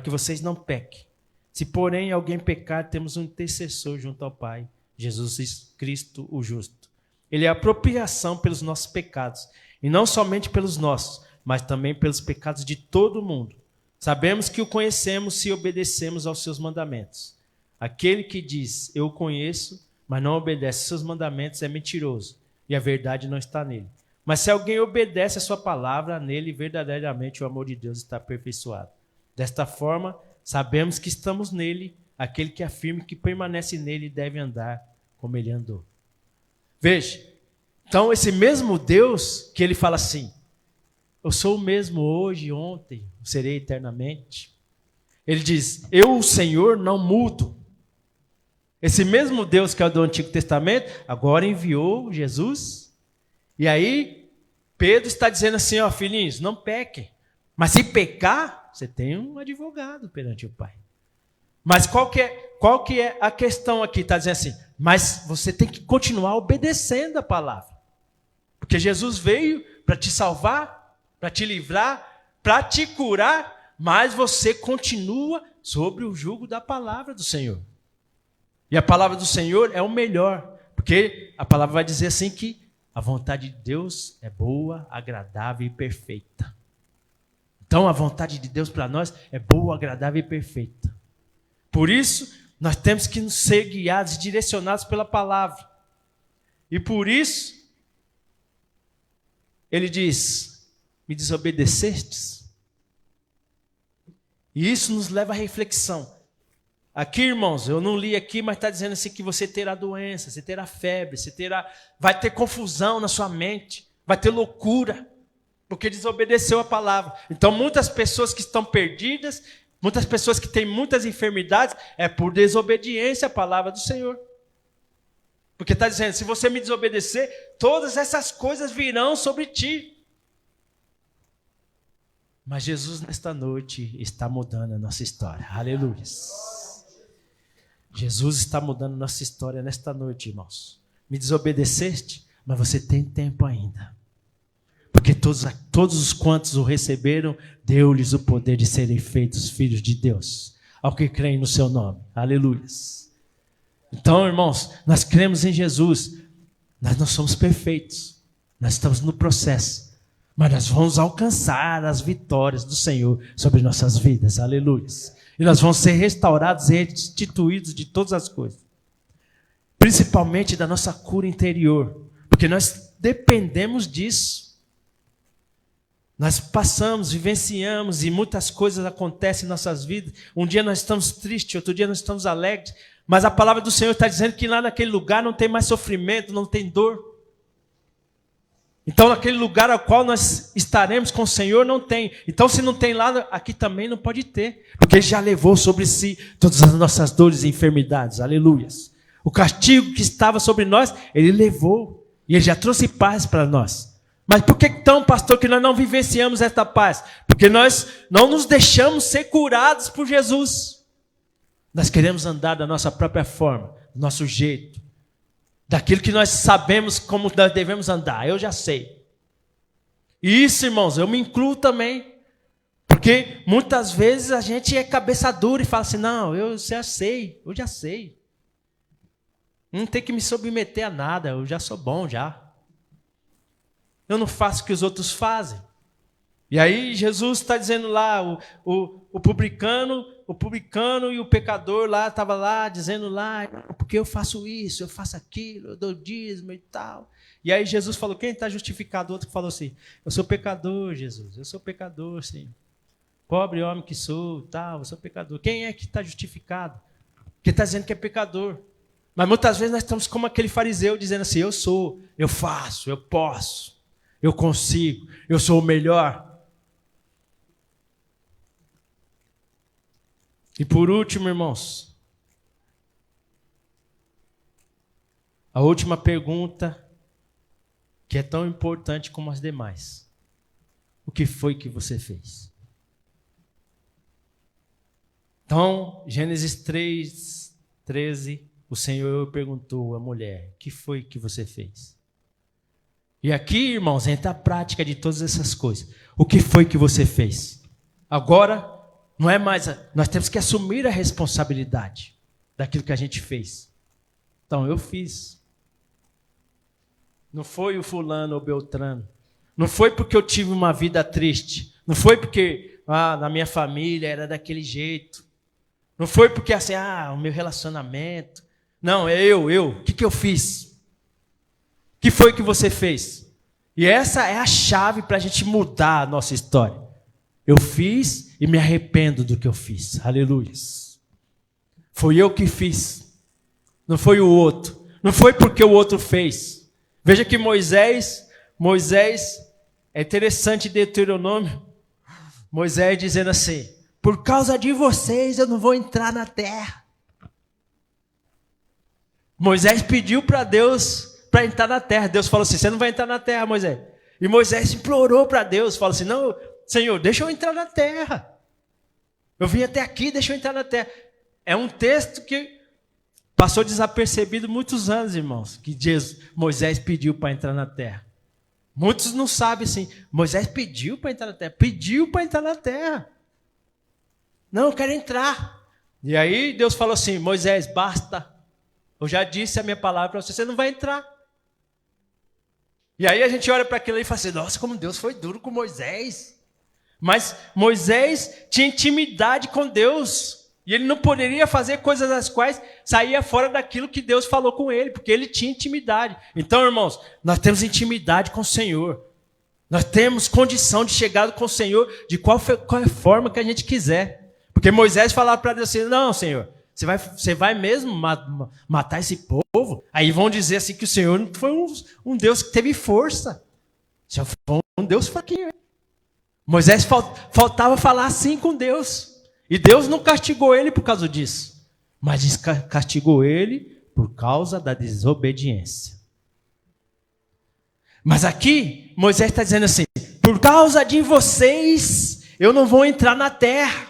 vocês não pequem. Se porém alguém pecar, temos um intercessor junto ao Pai, Jesus Cristo o justo. Ele é a propiciação pelos nossos pecados, e não somente pelos nossos, mas também pelos pecados de todo o mundo. Sabemos que o conhecemos se obedecemos aos seus mandamentos. Aquele que diz, eu o conheço, mas não obedece aos seus mandamentos é mentiroso, e a verdade não está nele. Mas se alguém obedece a sua palavra, nele verdadeiramente o amor de Deus está aperfeiçoado. Desta forma, sabemos que estamos nele, aquele que afirma que permanece nele deve andar como ele andou. Veja, então esse mesmo Deus que ele fala assim, eu sou o mesmo hoje, ontem, serei eternamente. Ele diz, eu, o Senhor, não mudo. Esse mesmo Deus que é o do Antigo Testamento, agora enviou Jesus. E aí, Pedro está dizendo assim, ó, filhinhos, não pequem. Mas se pecar, você tem um advogado perante o Pai. Mas qual que é a questão aqui? Está dizendo assim, mas você tem que continuar obedecendo a palavra. Porque Jesus veio para te salvar, para te livrar, para te curar, mas você continua sobre o jugo da palavra do Senhor. E a palavra do Senhor é o melhor, porque a palavra vai dizer assim que a vontade de Deus é boa, agradável e perfeita. Então a vontade de Deus para nós é boa, agradável e perfeita. Por isso, nós temos que ser guiados e direcionados pela palavra. E por isso, ele diz, me desobedecestes? E isso nos leva à reflexão. Aqui, irmãos, eu não li aqui, mas está dizendo assim que você terá doença, você terá febre, vai ter confusão na sua mente, vai ter loucura, porque desobedeceu a palavra. Então, muitas pessoas que estão perdidas, muitas pessoas que têm muitas enfermidades, é por desobediência à palavra do Senhor. Porque está dizendo, se você me desobedecer, todas essas coisas virão sobre ti. Mas Jesus, nesta noite, está mudando a nossa história. Aleluia. Jesus está mudando a nossa história nesta noite, irmãos. Me desobedeceste, mas você tem tempo ainda. Porque todos os quantos o receberam, deu-lhes o poder de serem feitos filhos de Deus, ao que creem no seu nome. Aleluia. Então, irmãos, nós cremos em Jesus, nós não somos perfeitos, nós estamos no processo, mas nós vamos alcançar as vitórias do Senhor sobre nossas vidas. Aleluia. E nós vamos ser restaurados e restituídos de todas as coisas. Principalmente da nossa cura interior. Porque nós dependemos disso. Nós passamos, vivenciamos e muitas coisas acontecem em nossas vidas. Um dia nós estamos tristes, outro dia nós estamos alegres. Mas a palavra do Senhor está dizendo que lá naquele lugar não tem mais sofrimento, não tem dor. Então, naquele lugar ao qual nós estaremos com o Senhor, não tem. Então, se não tem lá, aqui também não pode ter. Porque Ele já levou sobre si todas as nossas dores e enfermidades. Aleluias. O castigo que estava sobre nós, Ele levou. E Ele já trouxe paz para nós. Mas por que então, pastor, que nós não vivenciamos esta paz? Porque nós não nos deixamos ser curados por Jesus. Nós queremos andar da nossa própria forma, do nosso jeito. Daquilo que nós sabemos como nós devemos andar, eu já sei. E isso, irmãos, eu me incluo também. Porque muitas vezes a gente é cabeça dura e fala assim, não, eu já sei. Não tem que me submeter a nada, eu já sou bom já. Eu não faço o que os outros fazem. E aí Jesus está dizendo lá, o publicano e o pecador lá, estava lá, dizendo lá, porque eu faço isso, eu faço aquilo, eu dou dízimo e tal. E aí Jesus falou, quem está justificado? O outro falou assim, eu sou pecador, Jesus, eu sou pecador, sim. Pobre homem que sou, tal, eu sou pecador. Quem é que está justificado? Porque está dizendo que é pecador. Mas muitas vezes nós estamos como aquele fariseu, dizendo assim, eu sou, eu faço, eu posso, eu consigo, eu sou o melhor. E por último, irmãos, a última pergunta, que é tão importante como as demais. O que foi que você fez? Então, Gênesis 3:13, o Senhor perguntou à mulher: o que foi que você fez? E aqui, irmãos, entra a prática de todas essas coisas. O que foi que você fez? Agora, não é mais... Nós temos que assumir a responsabilidade daquilo que a gente fez. Então, eu fiz. Não foi o fulano ou Beltrano. Não foi porque eu tive uma vida triste. Não foi porque na minha família era daquele jeito. Não foi porque assim, o meu relacionamento. Não, é eu. O que eu fiz? O que foi que você fez? E essa é a chave para a gente mudar a nossa história. Eu fiz e me arrependo do que eu fiz. Aleluia. Foi eu que fiz. Não foi o outro. Não foi porque o outro fez. Veja que Moisés, é interessante Deuteronômio, Moisés dizendo assim: por causa de vocês eu não vou entrar na terra. Moisés pediu para Deus para entrar na terra. Deus falou assim: você não vai entrar na terra, Moisés. E Moisés implorou para Deus, falou assim: não, Senhor, deixa eu entrar na terra. Eu vim até aqui, deixa eu entrar na terra. É um texto que passou desapercebido muitos anos, irmãos, que Moisés pediu para entrar na terra. Muitos não sabem assim, Moisés pediu para entrar na terra, pediu para entrar na terra. Não, eu quero entrar. E aí Deus falou assim: Moisés, basta. Eu já disse a minha palavra para você, você não vai entrar. E aí a gente olha para aquilo e fala assim: nossa, como Deus foi duro com Moisés. Mas Moisés tinha intimidade com Deus. E ele não poderia fazer coisas das quais saía fora daquilo que Deus falou com ele, porque ele tinha intimidade. Então, irmãos, nós temos intimidade com o Senhor. Nós temos condição de chegar com o Senhor de qual forma que a gente quiser. Porque Moisés falava para Deus assim: não, Senhor, você vai mesmo matar esse povo? Aí vão dizer assim que o Senhor não foi um Deus que teve força. Só foi um Deus fraquinho. Moisés faltava falar assim com Deus. E Deus não castigou ele por causa disso, mas castigou ele por causa da desobediência. Mas aqui, Moisés está dizendo assim: por causa de vocês, eu não vou entrar na terra.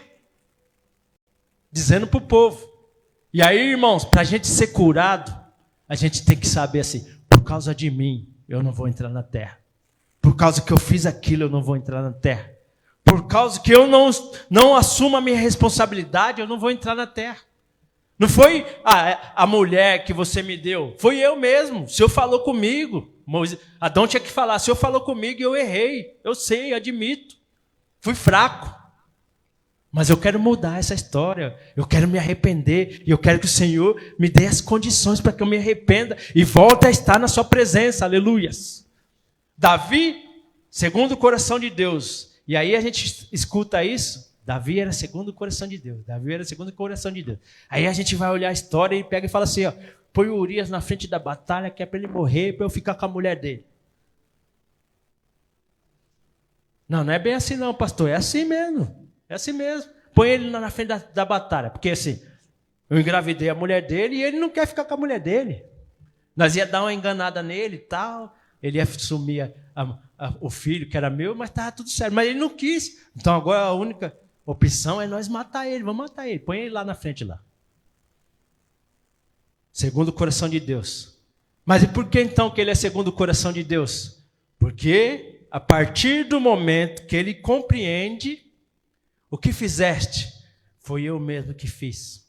Dizendo para o povo. E aí, irmãos, para a gente ser curado, a gente tem que saber assim: por causa de mim, eu não vou entrar na terra. Por causa que eu fiz aquilo, eu não vou entrar na terra. Por causa que eu não assumo a minha responsabilidade, eu não vou entrar na terra. Não foi a mulher que você me deu, foi eu mesmo. O Senhor falou comigo. Adão tinha que falar: o Senhor falou comigo e eu errei. Eu sei, admito. Fui fraco. Mas eu quero mudar essa história. Eu quero me arrepender. E eu quero que o Senhor me dê as condições para que eu me arrependa e volte a estar na sua presença. Aleluias. Davi, segundo o coração de Deus. E aí a gente escuta isso. Davi era segundo o coração de Deus. Davi era segundo o coração de Deus. Aí a gente vai olhar a história e pega e fala assim: põe o Urias na frente da batalha, que é para ele morrer, para eu ficar com a mulher dele. Não é bem assim não, pastor. É assim mesmo. É assim mesmo. Põe ele na frente da batalha. Porque assim, eu engravidei a mulher dele e ele não quer ficar com a mulher dele. Nós ia dar uma enganada nele e tal. Ele ia assumir o filho que era meu, mas estava tudo certo. Mas ele não quis. Então agora a única opção é nós matar ele. Vamos matar ele. Põe ele lá na frente lá. Segundo o coração de Deus. Mas e por que então que ele é segundo o coração de Deus? Porque a partir do momento que ele compreende: o que fizeste, foi eu mesmo que fiz.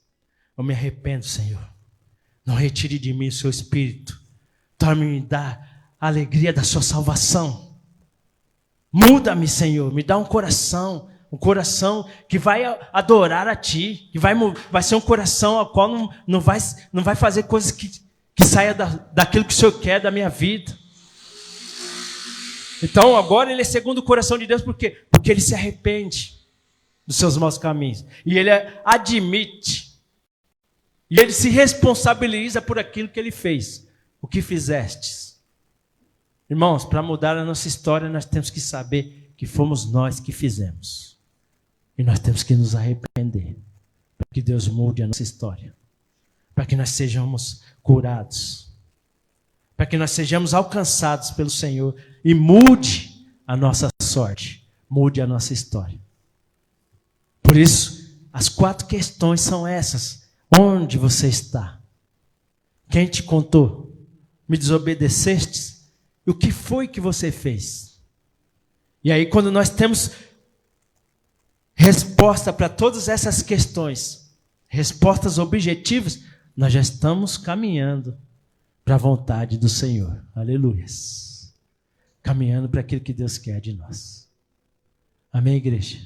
Eu me arrependo, Senhor. Não retire de mim o seu espírito. Torne-me da alegria da sua salvação. Muda-me, Senhor. Me dá um coração que vai adorar a Ti, que vai ser um coração ao qual não vai fazer coisas que saia daquilo que o Senhor quer da minha vida. Então agora ele é segundo o coração de Deus, por quê? Porque ele se arrepende dos seus maus caminhos. E ele admite. E ele se responsabiliza por aquilo que ele fez. O que fizestes? Irmãos, para mudar a nossa história, nós temos que saber que fomos nós que fizemos. E nós temos que nos arrepender. para que Deus mude a nossa história, para que nós sejamos curados, para que nós sejamos alcançados pelo Senhor e mude a nossa sorte, mude a nossa história. Por isso, as 4 questões são essas. Onde você está? Quem te contou? Me desobedecestes? E o que foi que você fez? E aí, quando nós temos resposta para todas essas questões, respostas objetivas, nós já estamos caminhando para a vontade do Senhor. Aleluias. Caminhando para aquilo que Deus quer de nós. Amém, igreja?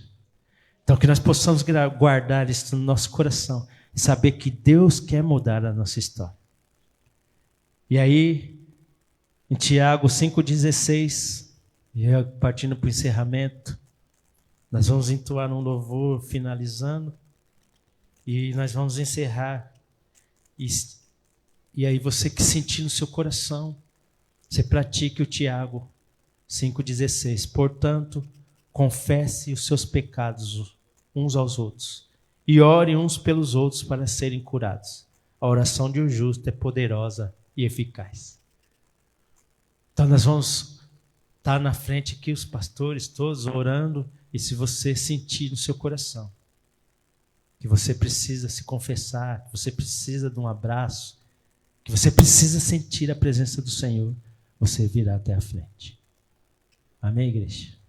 Então, que nós possamos guardar isso no nosso coração e saber que Deus quer mudar a nossa história. E aí, em Tiago 5,16, e partindo para o encerramento, nós vamos entoar um louvor finalizando e nós vamos encerrar. E aí você que sentir no seu coração, você pratique o Tiago 5,16. Portanto, confesse os seus pecados uns aos outros e ore uns pelos outros para serem curados. A oração de um justo é poderosa e eficaz. Então nós vamos estar na frente aqui, os pastores todos orando, e se você sentir no seu coração que você precisa se confessar, que você precisa de um abraço, que você precisa sentir a presença do Senhor, você virá até a frente. Amém, igreja?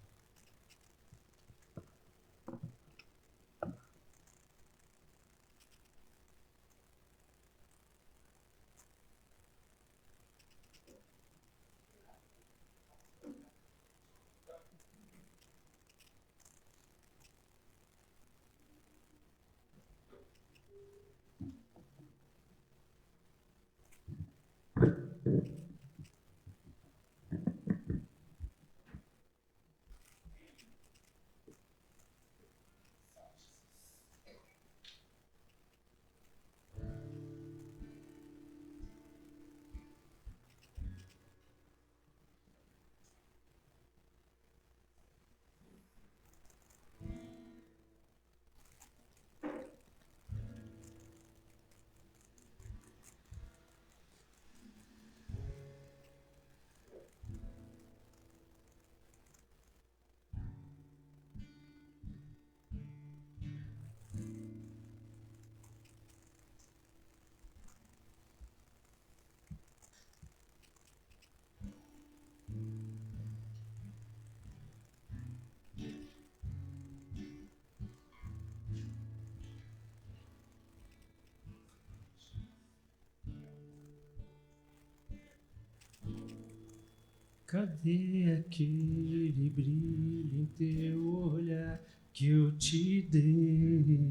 Cadê aquele brilho em teu olhar que eu te dei,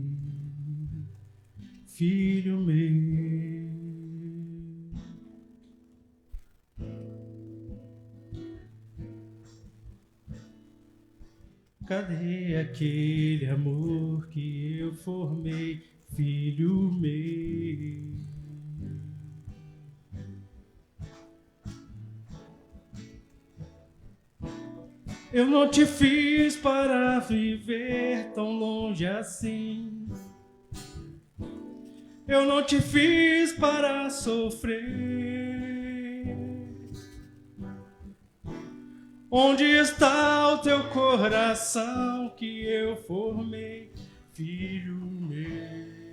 filho meu? Cadê aquele amor que eu formei, filho meu? Eu não te fiz para viver tão longe assim. Eu não te fiz para sofrer. Onde está o teu coração que eu formei, filho meu?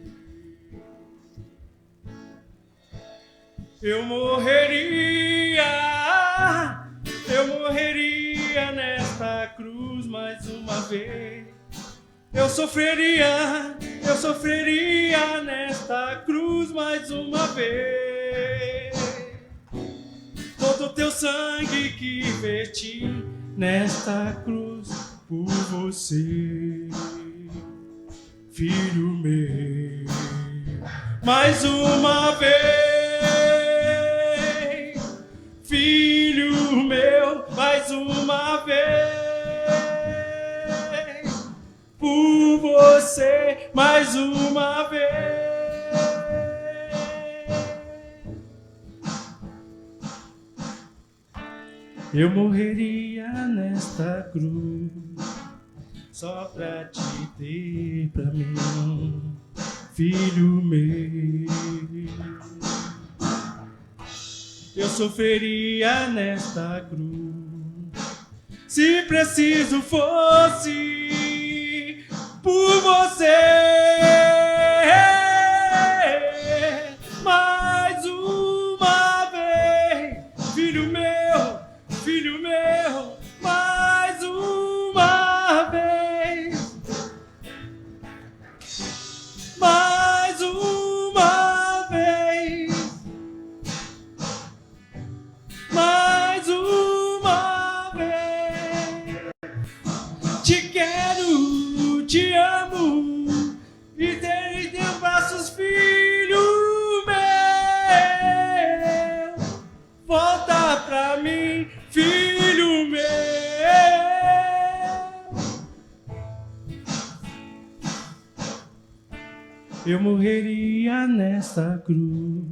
Eu morreria nesta cruz mais uma vez. Eu sofreria nesta cruz mais uma vez. Todo o teu sangue que verti nesta cruz por você, filho meu. Mais uma vez, filho meu, mais uma vez, por você, mais uma vez. Eu morreria nesta cruz só pra te ter pra mim, filho meu. Eu sofreria nesta cruz, se preciso fosse por você. Mais uma vez, filho meu, mais uma vez, mais uma vez, mais uma vez. Te quero, te amo e tenho em teus braços, filho meu. Volta pra mim, filho meu. Eu morreria nesta cruz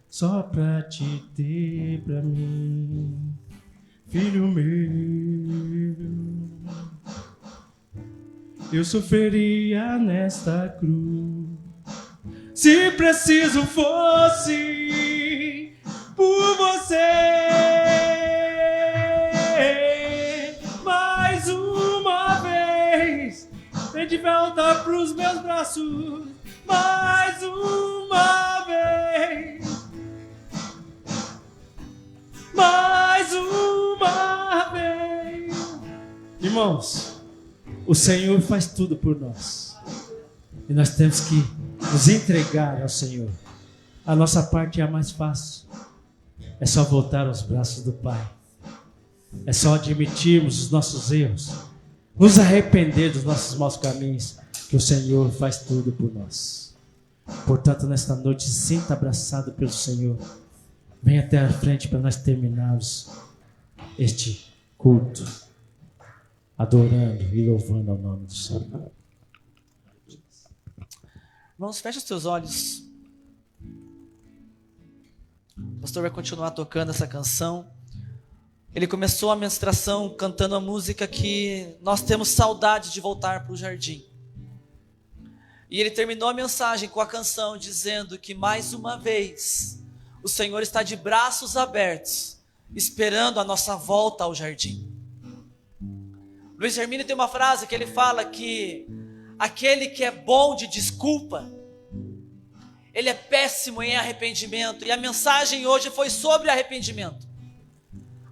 só pra te ter pra mim, filho meu. Eu sofreria nesta cruz, se preciso fosse por você. Mais uma vez, vem de volta pros meus braços. Mais uma vez, mais uma vez. Irmãos, o Senhor faz tudo por nós e nós temos que nos entregar ao Senhor. A nossa parte é a mais fácil. É só voltar aos braços do Pai. É só admitirmos os nossos erros, nos arrepender dos nossos maus caminhos, que o Senhor faz tudo por nós. Portanto, nesta noite, sinta abraçado pelo Senhor. Venha até a frente para nós terminarmos este culto, adorando e louvando ao nome do Senhor. Irmãos, fecha os teus olhos. O pastor vai continuar tocando essa canção. Ele começou a ministração cantando a música que nós temos saudade de voltar para o jardim. E ele terminou a mensagem com a canção dizendo que mais uma vez o Senhor está de braços abertos, esperando a nossa volta ao jardim. Luiz Hermínio tem uma frase que ele fala que aquele que é bom de desculpa, ele é péssimo em arrependimento. E a mensagem hoje foi sobre arrependimento.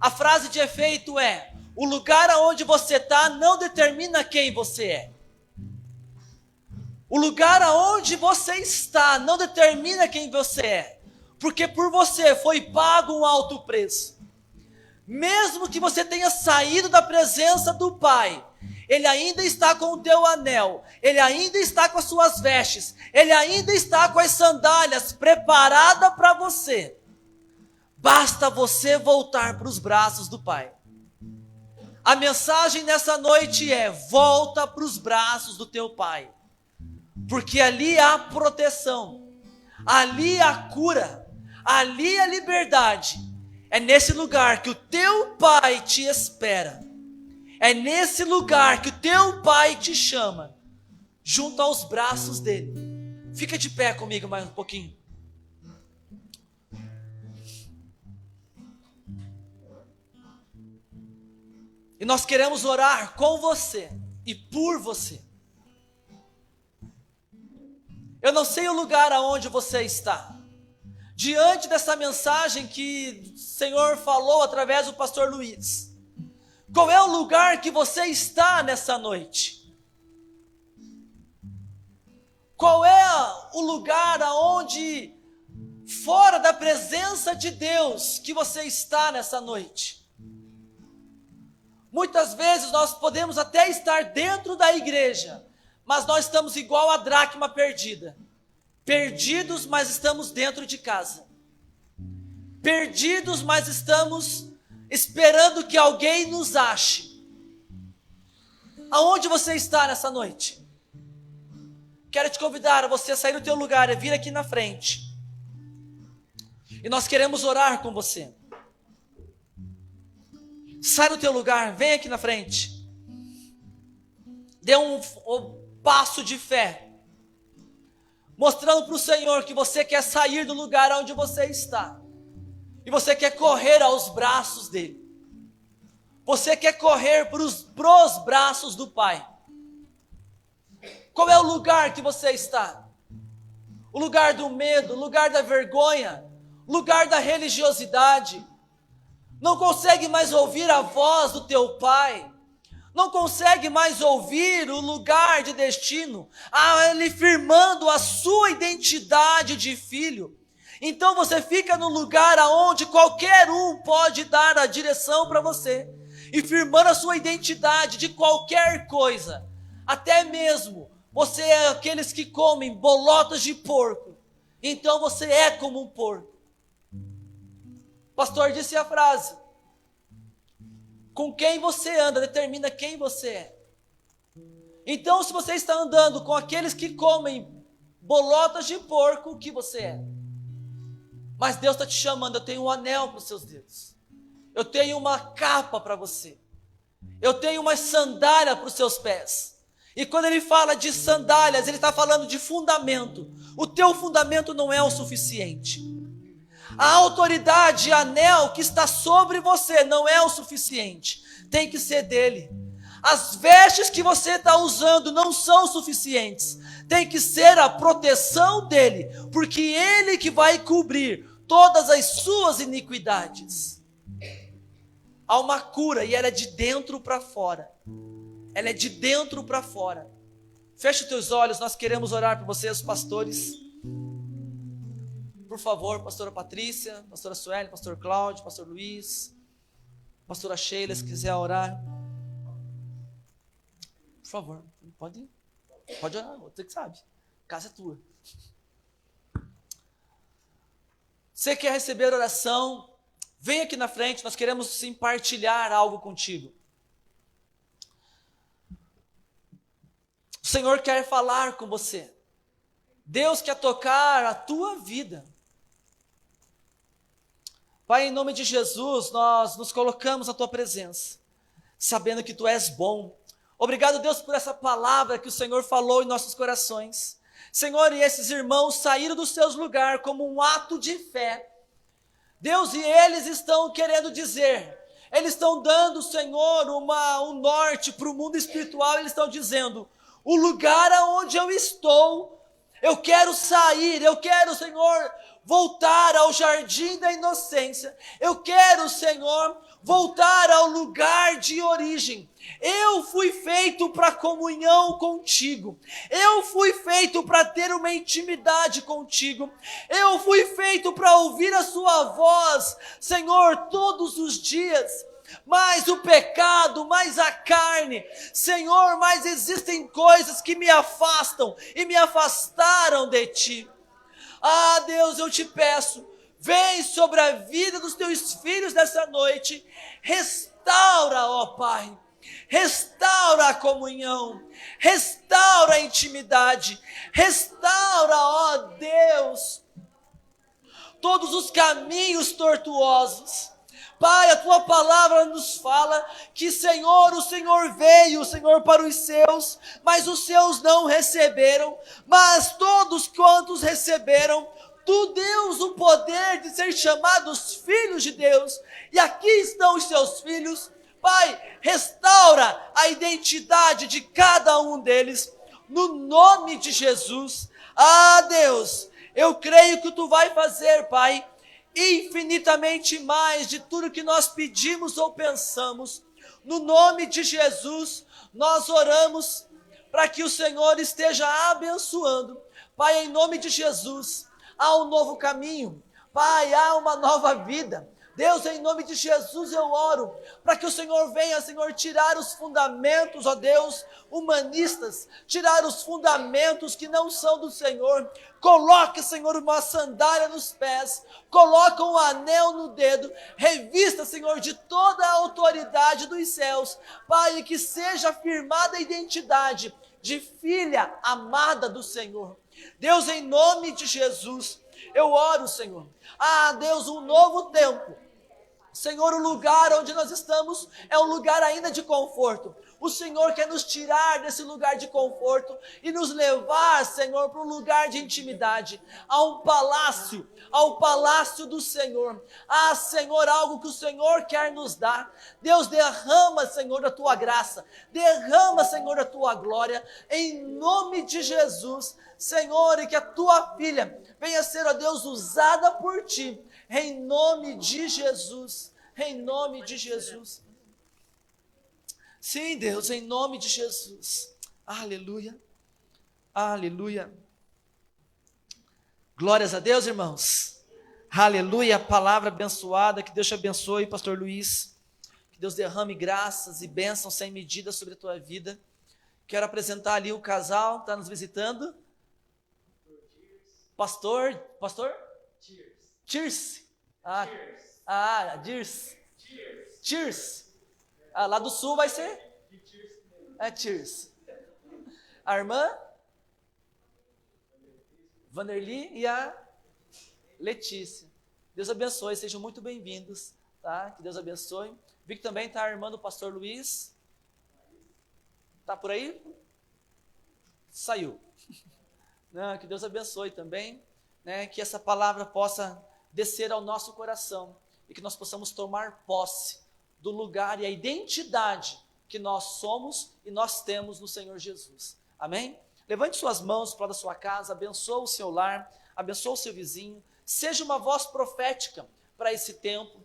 A frase de efeito é: o lugar aonde você está não determina quem você é. O lugar aonde você está não determina quem você é, porque por você foi pago um alto preço. Mesmo que você tenha saído da presença do Pai, Ele ainda está com o teu anel, Ele ainda está com as suas vestes, Ele ainda está com as sandálias preparadas para você. Basta você voltar para os braços do Pai. A mensagem nessa noite é: volta para os braços do teu Pai, porque ali há proteção, ali há cura, ali há liberdade. É nesse lugar que o teu Pai te espera. É nesse lugar que o teu Pai te chama, junto aos braços dele. Fica de pé comigo mais um pouquinho. E nós queremos orar com você e por você. Eu não sei o lugar aonde você está. Diante dessa mensagem que o Senhor falou através do pastor Luiz, qual é o lugar que você está nessa noite? Qual é o lugar aonde, fora da presença de Deus, que você está nessa noite? Muitas vezes nós podemos até estar dentro da igreja, mas nós estamos igual a dracma perdida. Perdidos, mas estamos dentro de casa. Perdidos, mas estamos esperando que alguém nos ache. Aonde você está nessa noite? Quero te convidar a você sair do teu lugar e vir aqui na frente. E nós queremos orar com você. Sai do teu lugar, vem aqui na frente. Dê um passo de fé. mostrando para o Senhor que você quer sair do lugar onde você está, e você quer correr aos braços dele, você quer correr pros braços do Pai. Qual é o lugar que você está? O lugar do medo, o lugar da vergonha, o lugar da religiosidade. Não consegue mais ouvir a voz do teu Pai, não consegue mais ouvir o lugar de destino, ele firmando a sua identidade de filho. Então você fica no lugar aonde qualquer um pode dar a direção para você, e firmando a sua identidade de qualquer coisa, até mesmo você é aqueles que comem bolotas de porco, então você é como um porco. O pastor disse a frase: com quem você anda determina quem você é. Então, se você está andando com aqueles que comem bolotas de porco, o que você é? Mas Deus está te chamando. Eu tenho um anel para os seus dedos, eu tenho uma capa para você, eu tenho uma sandália para os seus pés. E quando ele fala de sandálias, ele está falando de fundamento. O teu fundamento não é o suficiente. A autoridade, anel que está sobre você não é o suficiente, tem que ser dele. As vestes que você está usando não são suficientes, tem que ser a proteção dele, porque ele que vai cobrir todas as suas iniquidades. Há uma cura e ela é de dentro para fora, ela é de dentro para fora. Feche os teus olhos, nós queremos orar por vocês, pastores. Por favor, pastora Patrícia, pastora Sueli, pastor Cláudio, pastor Luiz, pastora Sheila, se quiser orar. Por favor, pode orar, você que sabe, a casa é tua. Você quer receber oração? Vem aqui na frente, nós queremos sim partilhar algo contigo. O Senhor quer falar com você. Deus quer tocar a tua vida. Pai, em nome de Jesus, nós nos colocamos na tua presença, sabendo que tu és bom. Obrigado, Deus, por essa palavra que o Senhor falou em nossos corações. Senhor, e esses irmãos saíram dos seus lugares como um ato de fé. Deus, e eles estão querendo dizer, eles estão dando, Senhor, um norte para o mundo espiritual. Eles estão dizendo: o lugar aonde eu estou, eu quero sair, eu quero, Senhor, voltar ao jardim da inocência. Eu quero, Senhor, voltar ao lugar de origem. Eu fui feito para comunhão contigo. Eu fui feito para ter uma intimidade contigo. Eu fui feito para ouvir a sua voz, Senhor, todos os dias. Mas o pecado, mais a carne, Senhor, mas existem coisas que me afastam e me afastaram de ti. Ah, Deus, eu te peço, vem sobre a vida dos teus filhos nessa noite, restaura, ó Pai, restaura a comunhão, restaura a intimidade, restaura, ó Deus, todos os caminhos tortuosos. Pai, a tua palavra nos fala que, Senhor, o Senhor veio, Senhor, para os seus, mas os seus não receberam. Mas todos quantos receberam, tu deu o poder de ser chamados filhos de Deus. E aqui estão os seus filhos. Pai, restaura a identidade de cada um deles, no nome de Jesus. Ah, Deus, eu creio que tu vai fazer, Pai, infinitamente mais de tudo que nós pedimos ou pensamos. No nome de Jesus, nós oramos para que o Senhor esteja abençoando. Pai, em nome de Jesus, há um novo caminho. Pai, há uma nova vida. Deus, em nome de Jesus, eu oro para que o Senhor venha, Senhor, tirar os fundamentos, ó Deus, humanistas, tirar os fundamentos que não são do Senhor. Coloque, Senhor, uma sandália nos pés, coloca um anel no dedo, revista, Senhor, de toda a autoridade dos céus, Pai, que seja firmada a identidade de filha amada do Senhor. Deus, em nome de Jesus, eu oro, Senhor. Ah, Deus, um novo tempo. Senhor, o lugar onde nós estamos é um lugar ainda de conforto. O Senhor quer nos tirar desse lugar de conforto e nos levar, Senhor, para um lugar de intimidade, ao palácio do Senhor. Ah, Senhor, algo que o Senhor quer nos dar. Deus, derrama, Senhor, a tua graça, derrama, Senhor, a tua glória, em nome de Jesus, Senhor, e que a tua filha venha ser, ó Deus, usada por ti, em nome de Jesus, em nome de Jesus. Sim, Deus, em nome de Jesus. Aleluia. Aleluia. Glórias a Deus, irmãos. Aleluia. Palavra abençoada. Que Deus te abençoe, pastor Luiz. Que Deus derrame graças e bênçãos sem medida sobre a tua vida. Quero apresentar ali o casal, está nos visitando. Pastor? Tirce. Dirce. Tirce. Lá do sul vai ser? Tirce. A irmã? Vanderly e a Letícia. Deus abençoe, sejam muito bem-vindos, tá? Que Deus abençoe. Vi que também está a irmã do pastor Luiz. Está por aí? Saiu. Não, que Deus abençoe também, né? Que essa palavra possa descer ao nosso coração e que nós possamos tomar posse do lugar e a identidade que nós somos e nós temos no Senhor Jesus. Amém? Levante suas mãos para a sua casa, abençoe o seu lar, abençoe o seu vizinho, seja uma voz profética para esse tempo,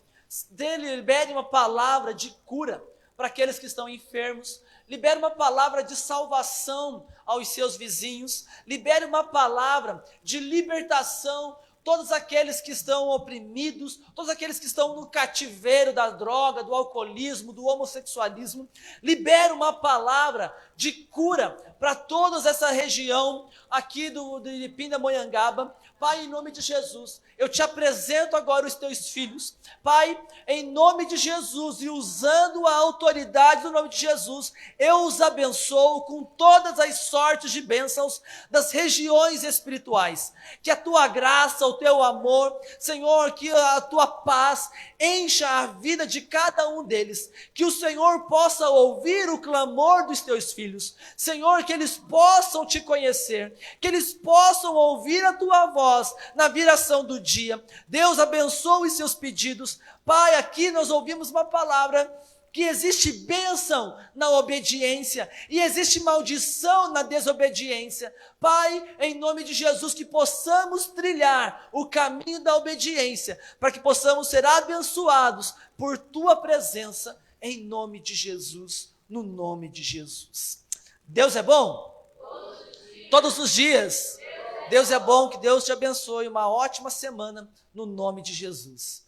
libere uma palavra de cura para aqueles que estão enfermos, libere uma palavra de salvação aos seus vizinhos, libere uma palavra de libertação, todos aqueles que estão oprimidos, todos aqueles que estão no cativeiro da droga, do alcoolismo, do homossexualismo, libera uma palavra de cura para toda essa região aqui de Pindamonhangaba. Pai, em nome de Jesus, eu te apresento agora os teus filhos. Pai, em nome de Jesus, e usando a autoridade do nome de Jesus, eu os abençoo com todas as sortes de bênçãos das regiões espirituais. Que a tua graça, o teu amor, Senhor, que a tua paz encha a vida de cada um deles. Que o Senhor possa ouvir o clamor dos teus filhos. Senhor, que eles possam te conhecer, que eles possam ouvir a tua voz na viração do dia. Deus, abençoe os seus pedidos. Pai, aqui nós ouvimos uma palavra que existe bênção na obediência e existe maldição na desobediência. Pai, em nome de Jesus, que possamos trilhar o caminho da obediência, para que possamos ser abençoados por tua presença, em nome de Jesus, no nome de Jesus. Deus é bom? Todos os dias. Deus é bom, que Deus te abençoe, uma ótima semana, no nome de Jesus.